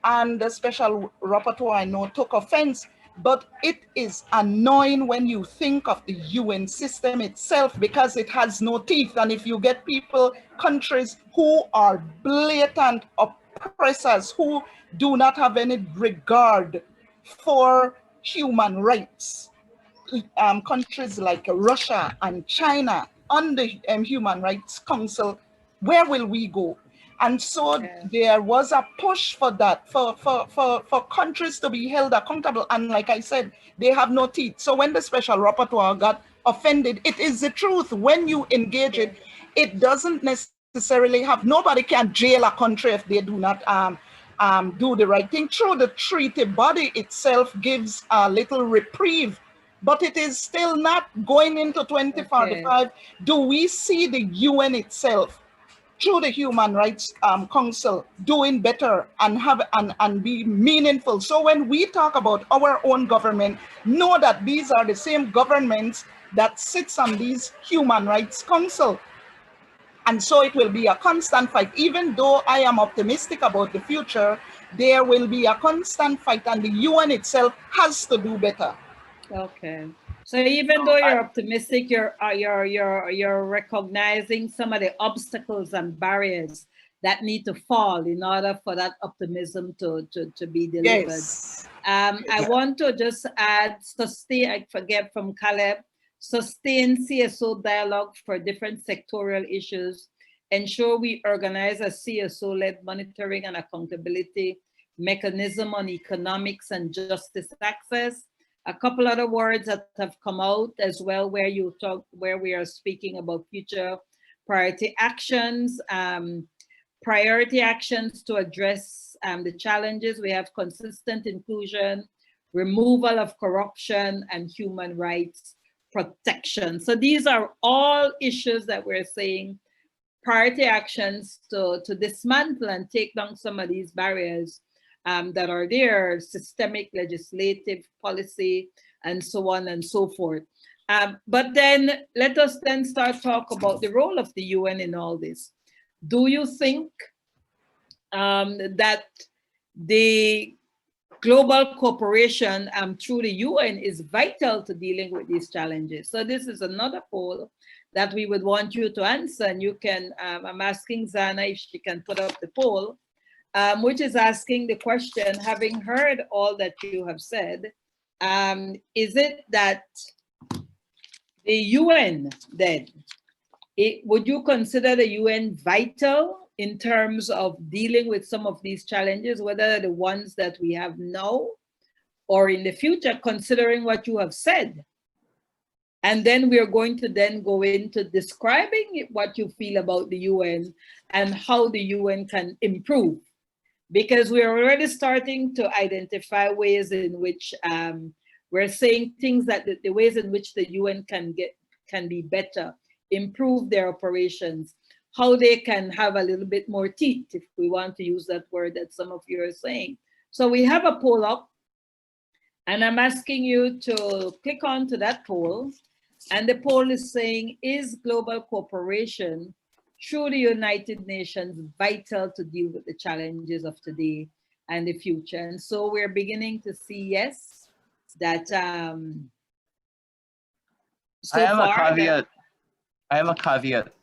and the special rapporteur I know took offense, but it is annoying when you think of the UN system itself because it has no teeth. And if you get people, countries who are blatant oppressors, who do not have any regard for human rights, countries like Russia and China on the Human Rights Council, where will we go? And so there was a push for that, for countries to be held accountable. And like I said, they have no teeth. So when the special rapporteur got offended, it is the truth. When you engage it, it doesn't necessarily have, nobody can jail a country if they do not do the right thing. True, the treaty body itself gives a little reprieve, but it is still not going into 2045. Do we see the UN itself through the Human Rights Council doing better and and be meaningful? So when we talk about our own government, know that these are the same governments that sits on these Human Rights Council. And so it will be a constant fight. Even though I am optimistic about the future, there will be a constant fight, and the UN itself has to do better. Okay. So even though you're optimistic, you're recognizing some of the obstacles and barriers that need to fall in order for that optimism to be delivered. Yes. I want to just add, sustain, I forget from Caleb, sustain CSO dialogue for different sectorial issues, ensure we organize a CSO-led monitoring and accountability mechanism on economics and justice access. A couple other words that have come out as well, where we are speaking about future priority actions, priority actions to address the challenges. We have consistent inclusion, removal of corruption, and human rights protection. So these are all issues that we're saying priority actions to dismantle and take down some of these barriers that are there, systemic, legislative, policy, and so on and so forth. But then let us then start talk about the role of the UN in all this. Do you think that the global cooperation through the UN is vital to dealing with these challenges? So this is another poll that we would want you to answer. And you can, I'm asking Zana if she can put up the poll, which is asking the question, having heard all that you have said, is it that the UN then, would you consider the UN vital in terms of dealing with some of these challenges, whether the ones that we have now or in the future, considering what you have said? And then we're going to then go into describing what you feel about the UN and how the UN can improve. Because we're already starting to identify ways in which we're saying things that the ways in which the UN can be better, improve their operations, how they can have a little bit more teeth, if we want to use that word that some of you are saying. So we have a poll up, and I'm asking you to click on to that poll. And the poll is saying, is global cooperation through the United Nations vital to deal with the challenges of today and the future? And so we're beginning to see, yes, that so I have far, a caveat. I have a caveat.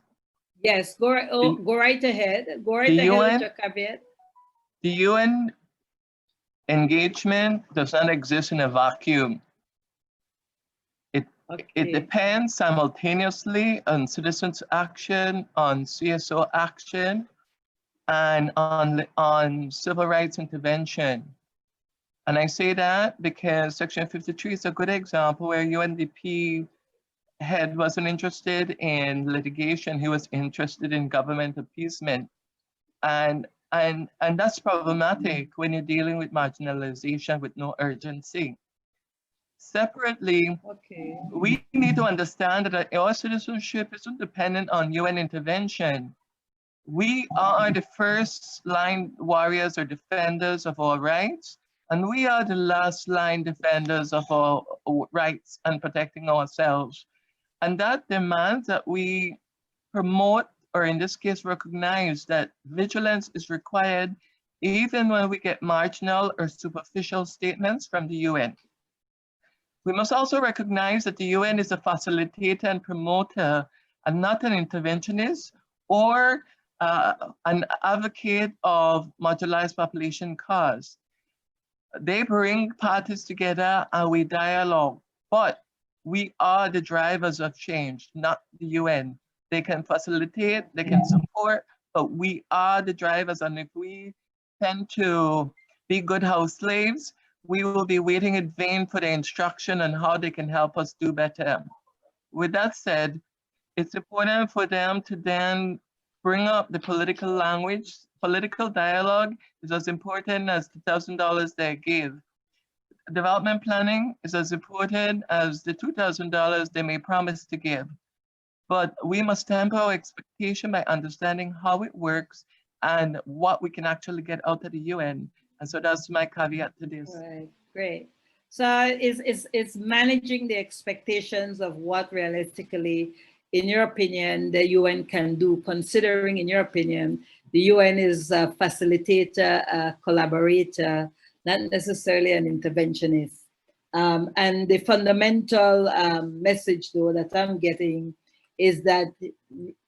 Yes, go right ahead. Go right ahead with your caveat. The UN engagement does not exist in a vacuum. It depends simultaneously on citizens' action, on CSO action, and on civil rights intervention. And I say that because Section 53 is a good example where UNDP head wasn't interested in litigation, he was interested in government appeasement. And that's problematic when you're dealing with marginalization with no urgency. Separately, we need to understand that our citizenship isn't dependent on UN intervention. We are the first line warriors or defenders of our rights, and we are the last line defenders of our rights and protecting ourselves. And that demands that we promote, or in this case, recognize that vigilance is required even when we get marginal or superficial statements from the UN. We must also recognize that the UN is a facilitator and promoter and not an interventionist or an advocate of marginalized population cause. They bring parties together and we dialogue, but we are the drivers of change, not the UN. They can facilitate, they can support, but we are the drivers. And if we tend to be good house slaves, we will be waiting in vain for the instruction on how they can help us do better. With that said, it's important for them to then bring up the political language. Political dialogue is as important as the $1,000 they give. Development planning is as important as the $2,000 they may promise to give. But we must temper our expectation by understanding how it works and what we can actually get out of the UN. And so that's my caveat to this. Right, great. So it's managing the expectations of what realistically, in your opinion, the UN can do, considering, in your opinion, the UN is a facilitator, a collaborator, not necessarily an interventionist. And the fundamental message, though, that I'm getting is that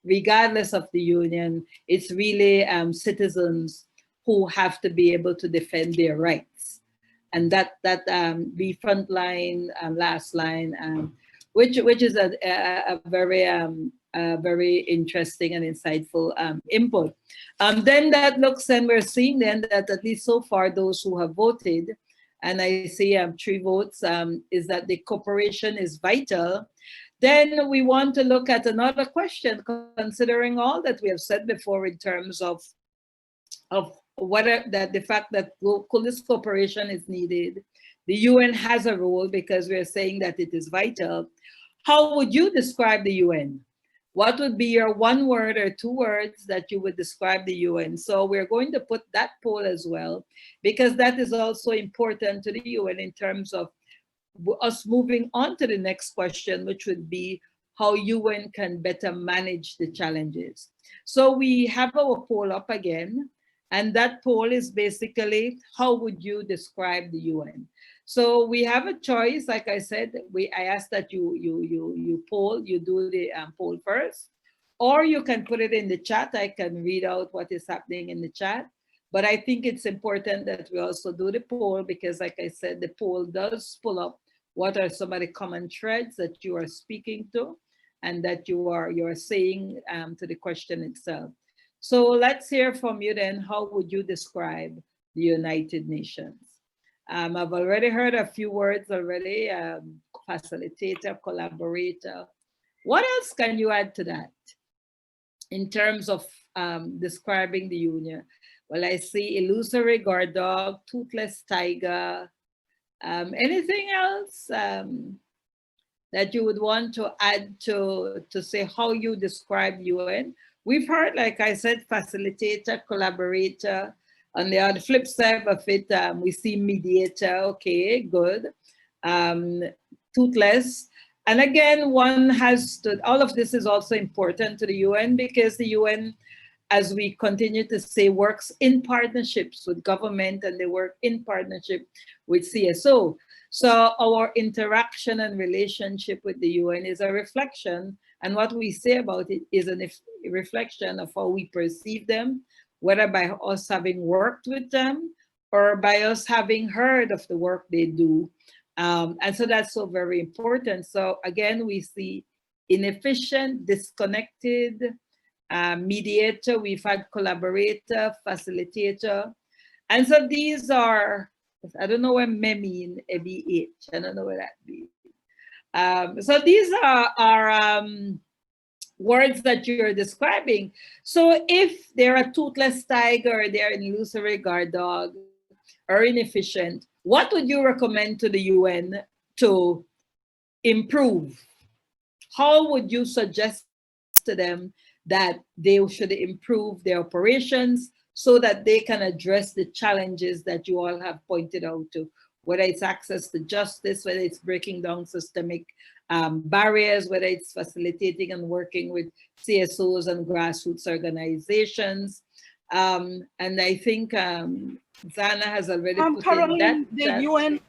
regardless of the union, it's really citizens who have to be able to defend their rights. And that be front line, last line, which is a very interesting and insightful input. Then that looks, and we're seeing then that at least so far those who have voted, and I see 3 votes, is that the cooperation is vital. Then we want to look at another question, considering all that we have said before in terms of whether that the fact that this cooperation is needed, the UN has a role because we're saying that it is vital. How would you describe the UN? What would be your 1 word or 2 words that you would describe the UN? So we're going to put that poll as well, because that is also important to the UN in terms of us moving on to the next question, which would be how UN can better manage the challenges. So we have our poll up again. And that poll is basically, how would you describe the UN? So we have a choice. Like I said, I ask that you poll, you do the poll first, or you can put it in the chat. I can read out what is happening in the chat. But I think it's important that we also do the poll because, like I said, the poll does pull up what are some of the common threads that you are speaking to and that you're saying to the question itself. So let's hear from you then. How would you describe the United Nations? I've already heard a few words already. facilitator, collaborator. What else can you add to that in terms of describing the union? Well, I see illusory guard dog, toothless tiger. Anything else that you would want to add to say how you describe UN? We've heard, like I said, facilitator, collaborator. On the other flip side of it, we see mediator. Okay, good. Toothless. And again, one has to, all of this is also important to the UN because the UN, as we continue to say, works in partnerships with government and they work in partnership with CSO. So our interaction and relationship with the UN is a reflection, and what we say about it is a reflection of how we perceive them, whether by us having worked with them or by us having heard of the work they do. And so that's so very important. So again, we see inefficient, disconnected, mediator, we've had collaborator, facilitator. And so these are, I don't know what me mean, ABH, I don't know what that means. So these are words that you're describing. So if they're a toothless tiger, they're an illusory guard dog, or inefficient, what would you recommend to the UN to improve? How would you suggest to them that they should improve their operations so that they can address the challenges that you all have pointed out to, whether it's access to justice, whether it's breaking down systemic barriers, whether it's facilitating and working with CSOs and grassroots organizations. And I think Zana has already put Caroline, in that.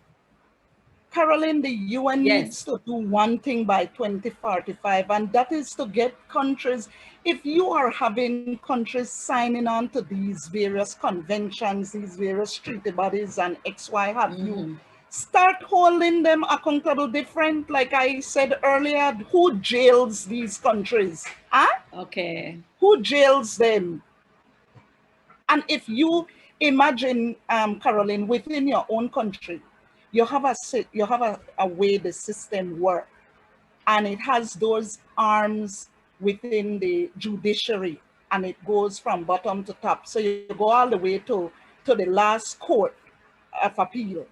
Caroline, the UN needs to do one thing by 2045, and that is to get countries, if you are having countries signing on to these various conventions, these various treaty bodies and X, Y, have you, start holding them accountable different. Like I said earlier, who jails these countries? Huh? Okay. Who jails them? And if you imagine, Caroline, within your own country, you have a way the system works, and it has those arms within the judiciary, and it goes from bottom to top. So you go all the way to the last court of appeal.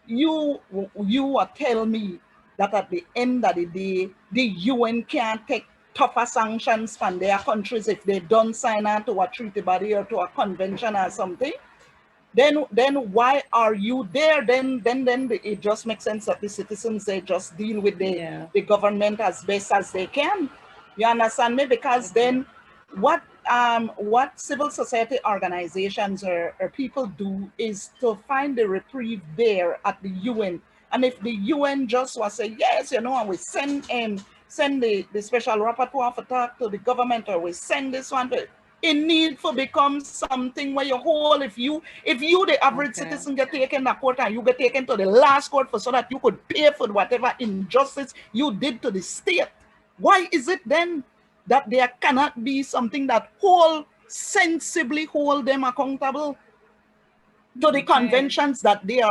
You will tell me that at the end of the day, the UN can't take tougher sanctions from their countries if they don't sign on to a treaty body or to a convention or something? Then why are you there? Then it just makes sense that the citizens, they just deal with the government as best as they can. You understand me? Because then what civil society organizations or people do is to find the reprieve there at the UN. And if the UN just was say, yes, and we send the special rapporteur for talk to the government, or we send this one to, it needs to become something where you hold, if you the average citizen get taken to court and you get taken to the last court so that you could pay for whatever injustice you did to the state, why is it then that there cannot be something that sensibly hold them accountable to the conventions that they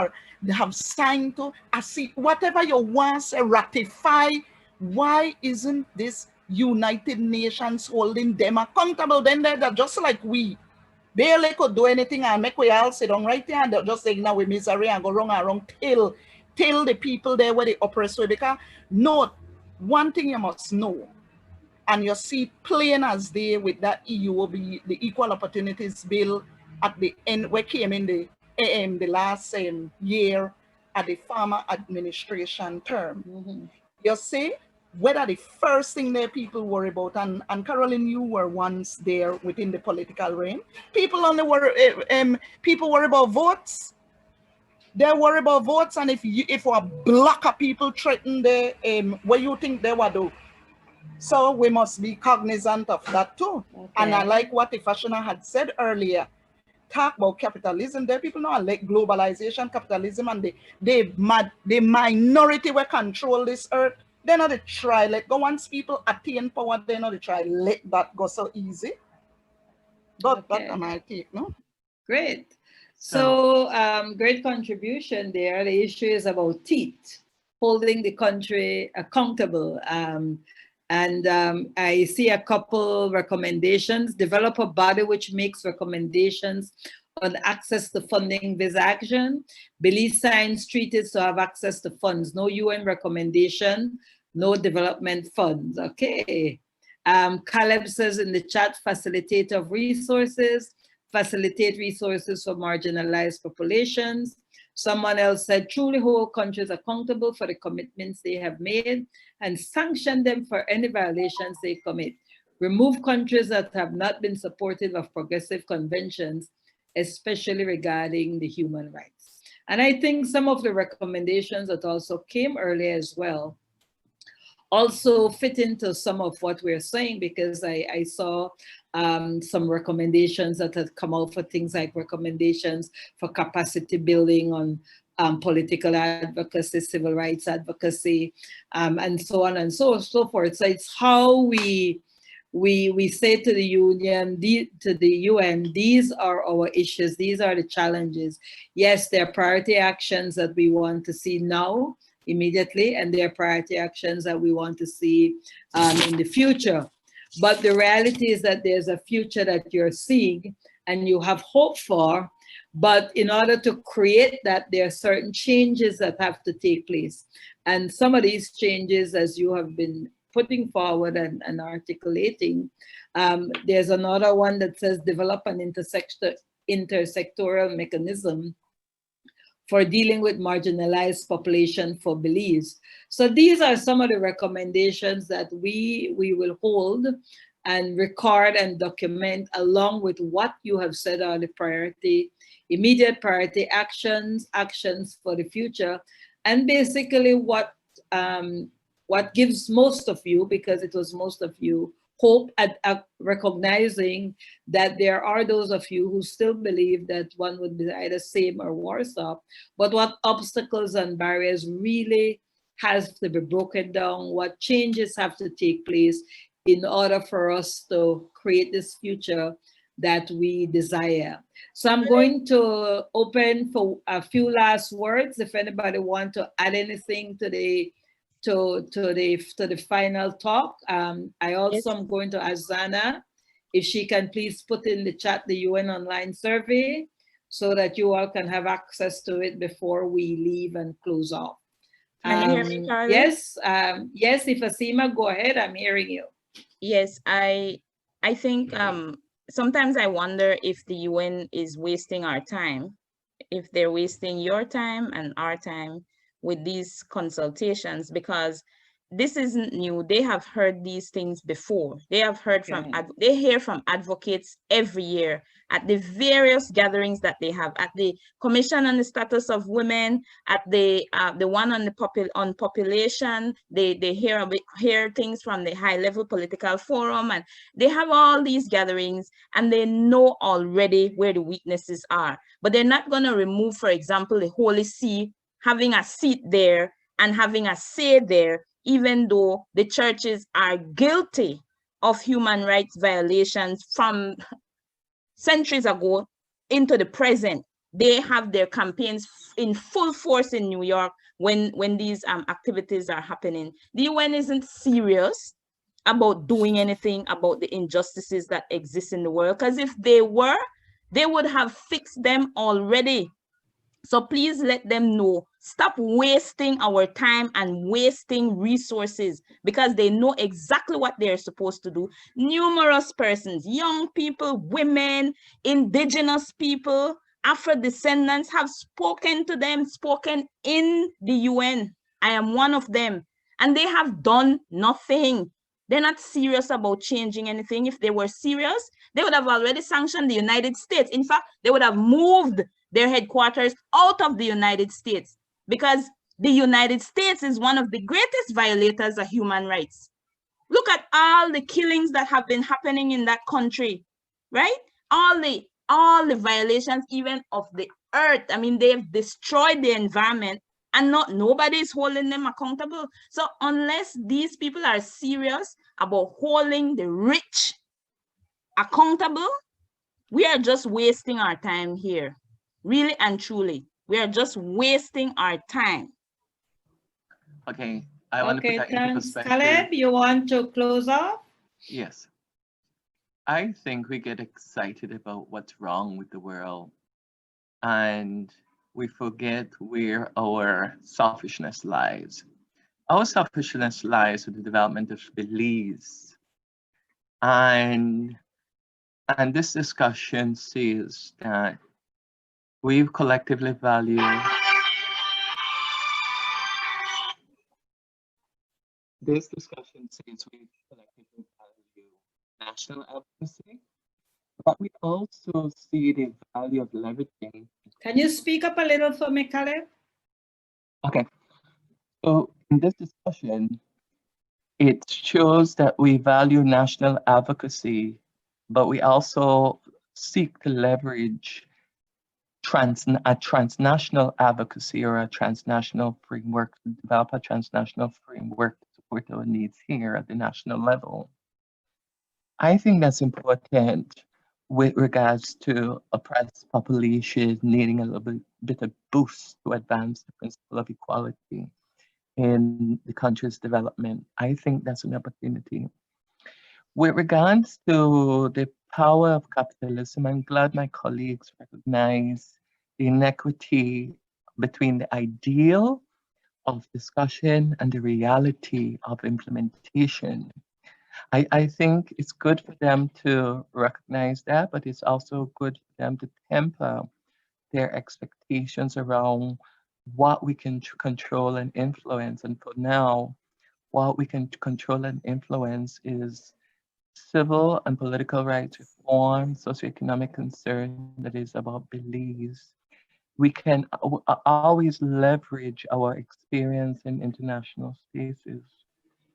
have signed to? I see whatever you want to ratify. Why isn't this United Nations holding them accountable? Then they're just like we barely could do anything and make we all sit down right there and they're just saying now we misery and go wrong and wrong till the people there where they oppress. Because no, one thing you must know, and you see plain as day with that EUOB, the Equal Opportunities Bill at the end, where came in the last year at the former administration term. You see, whether the first thing that people worry about, and Caroline, you were once there within the political realm, people only worry, people worry about votes. They worry about votes, and if a block of people threaten what you think they will do. So we must be cognizant of that too. And I like what the fashioner had said earlier. Talk about capitalism. There people know like globalization, capitalism, and the minority will control this earth. They're not to try let go. Once people attain power, they're not to try let that go so easy. But that my take, no? Great. So great contribution there. The issue is about teeth. holding the country accountable. I see a couple recommendations. Develop a body which makes recommendations on access to funding this action. Belize signs treaties to have access to funds. No UN recommendation, no development funds. Okay. Caleb says in the chat, facilitate of resources, facilitate resources for marginalized populations. Someone else said, truly hold countries accountable for the commitments they have made and sanction them for any violations they commit. Remove countries that have not been supportive of progressive conventions, especially regarding the human rights. And I think some of the recommendations that also came earlier as well also fit into some of what we're saying, because I saw some recommendations that had come out for things like recommendations for capacity building on political advocacy, civil rights advocacy, and so on and so forth. So it's how we say to the UN, these are our issues, these are the challenges. Yes, there are priority actions that we want to see now, immediately, and there are priority actions that we want to see in the future. But the reality is that there's a future that you're seeing and you have hope for, but in order to create that, there are certain changes that have to take place. And some of these changes, as you have been putting forward and articulating, there's another one that says develop an intersectoral mechanism for dealing with marginalized population for Belize. So these are some of the recommendations that we will hold and record and document, along with what you have said are the immediate priority actions for the future, and basically what gives most of you, because it was most of you, hope at recognizing that there are those of you who still believe that one would be either same or worse off, but what obstacles and barriers really has to be broken down, what changes have to take place in order for us to create this future that we desire. So I'm going to open for a few last words. If anybody want to add anything to the final talk. I also am going to ask Zana if she can please put in the chat the UN online survey so that you all can have access to it before we leave and close off. Can you hear me, Carly? Yes, yes, if Asima, go ahead, I'm hearing you. Yes, I think sometimes I wonder if the UN is wasting our time, if they're wasting your time and our time with these consultations, because this isn't new. They have heard these things before. They have heard from, they hear from advocates every year at the various gatherings that they have, at the Commission on the Status of Women, at the one on the population. They hear things from the High Level Political Forum, and they have all these gatherings, and they know already where the weaknesses are. But they're not going to remove, for example, the Holy See having a seat there and having a say there, even though the churches are guilty of human rights violations from centuries ago into the present. They have their campaigns in full force in New York when these activities are happening. The UN isn't serious about doing anything about the injustices that exist in the world, because if they were, they would have fixed them already. So please let them know, stop wasting our time and wasting resources, because they know exactly what they're supposed to do. Numerous persons, young people, women, indigenous people, Afro-descendants have spoken to them, spoken in the UN. I am one of them. And they have done nothing. They're not serious about changing anything. If they were serious, they would have already sanctioned the United States. In fact, they would have moved their headquarters out of the United States, because the United States is one of the greatest violators of human rights. Look at all the killings that have been happening in that country, right? All the violations, even of the earth. I mean, they've destroyed the environment, and nobody is holding them accountable. So unless these people are serious about holding the rich accountable, we are just wasting our time here. Really and truly, we are just wasting our time. Okay, I want to put Okay, that into thanks. perspective. Caleb, you want to close off? Yes. I think we get excited about what's wrong with the world and we forget where our selfishness lies. Our selfishness lies with the development of Belize. And this discussion says that we collectively value this discussion says we collectively value national advocacy, but we also see the value of leveraging. Can you speak up a little for me, Caleb? Okay, so in this discussion, it shows that we value national advocacy, but we also seek to leverage a transnational advocacy or a transnational framework to develop a transnational framework to support our needs here at the national level. I think that's important with regards to oppressed population needing a little bit of boost to advance the principle of equality in the country's development. I think that's an opportunity. With regards to the power of capitalism, I'm glad my colleagues recognize the inequity between the ideal of discussion and the reality of implementation. I think it's good for them to recognize that, but it's also good for them to temper their expectations around what we can control and influence. And for now, what we can control and influence is civil and political rights reform, socioeconomic concern that is about Belize. We can always leverage our experience in international spaces,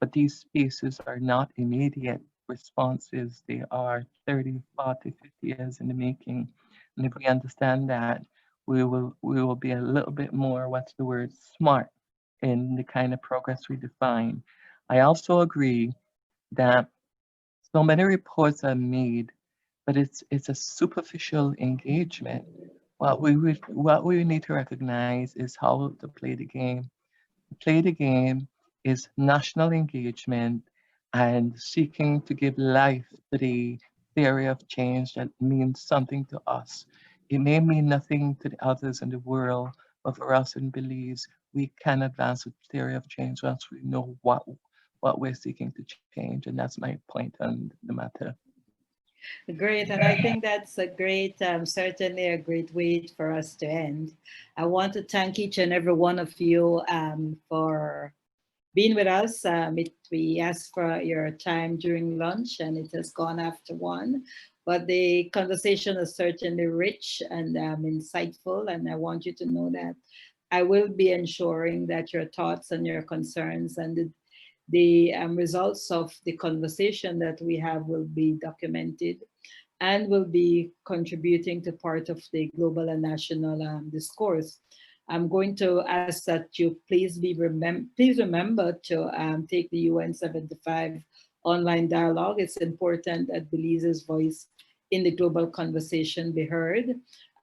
but these spaces are not immediate responses. They are 30, 40, 50 years in the making. And if we understand that, we will be a little bit more, what's the word, smart in the kind of progress we define. I also agree that so many reports are made, but it's a superficial engagement. What we need to recognize is how to play the game. To play the game is national engagement and seeking to give life to the theory of change that means something to us. It may mean nothing to the others in the world, but for us in Belize, we can advance the theory of change once we know what we're seeking to change. And that's my point on the matter. Great, and I think that's a great, certainly a great way for us to end. I want to thank each and every one of you for being with us. We asked for your time during lunch and it has gone after 1, but the conversation is certainly rich and insightful, and I want you to know that I will be ensuring that your thoughts and your concerns and the results of the conversation that we have will be documented and will be contributing to part of the global and national discourse. I'm going to ask that you please remember to take the UN75 online dialogue. It's important that Belize's voice in the global conversation be heard.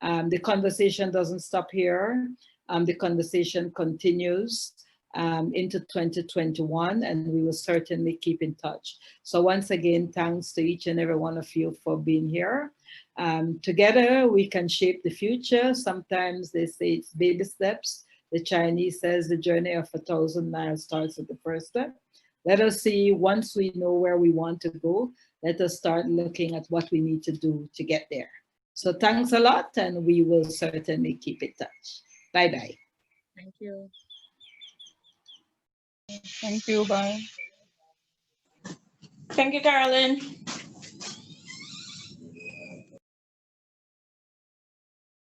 The conversation doesn't stop here. The conversation continues into 2021, and we will certainly keep in touch. So once again, thanks to each and every one of you for being here. Together, we can shape the future. Sometimes they say it's baby steps. The Chinese says the journey of 1,000 miles starts with the first step. Let us see, once we know where we want to go, let us start looking at what we need to do to get there. So thanks a lot, and we will certainly keep in touch. Bye-bye. Thank you. Thank you. Bye. Thank you, Carolyn.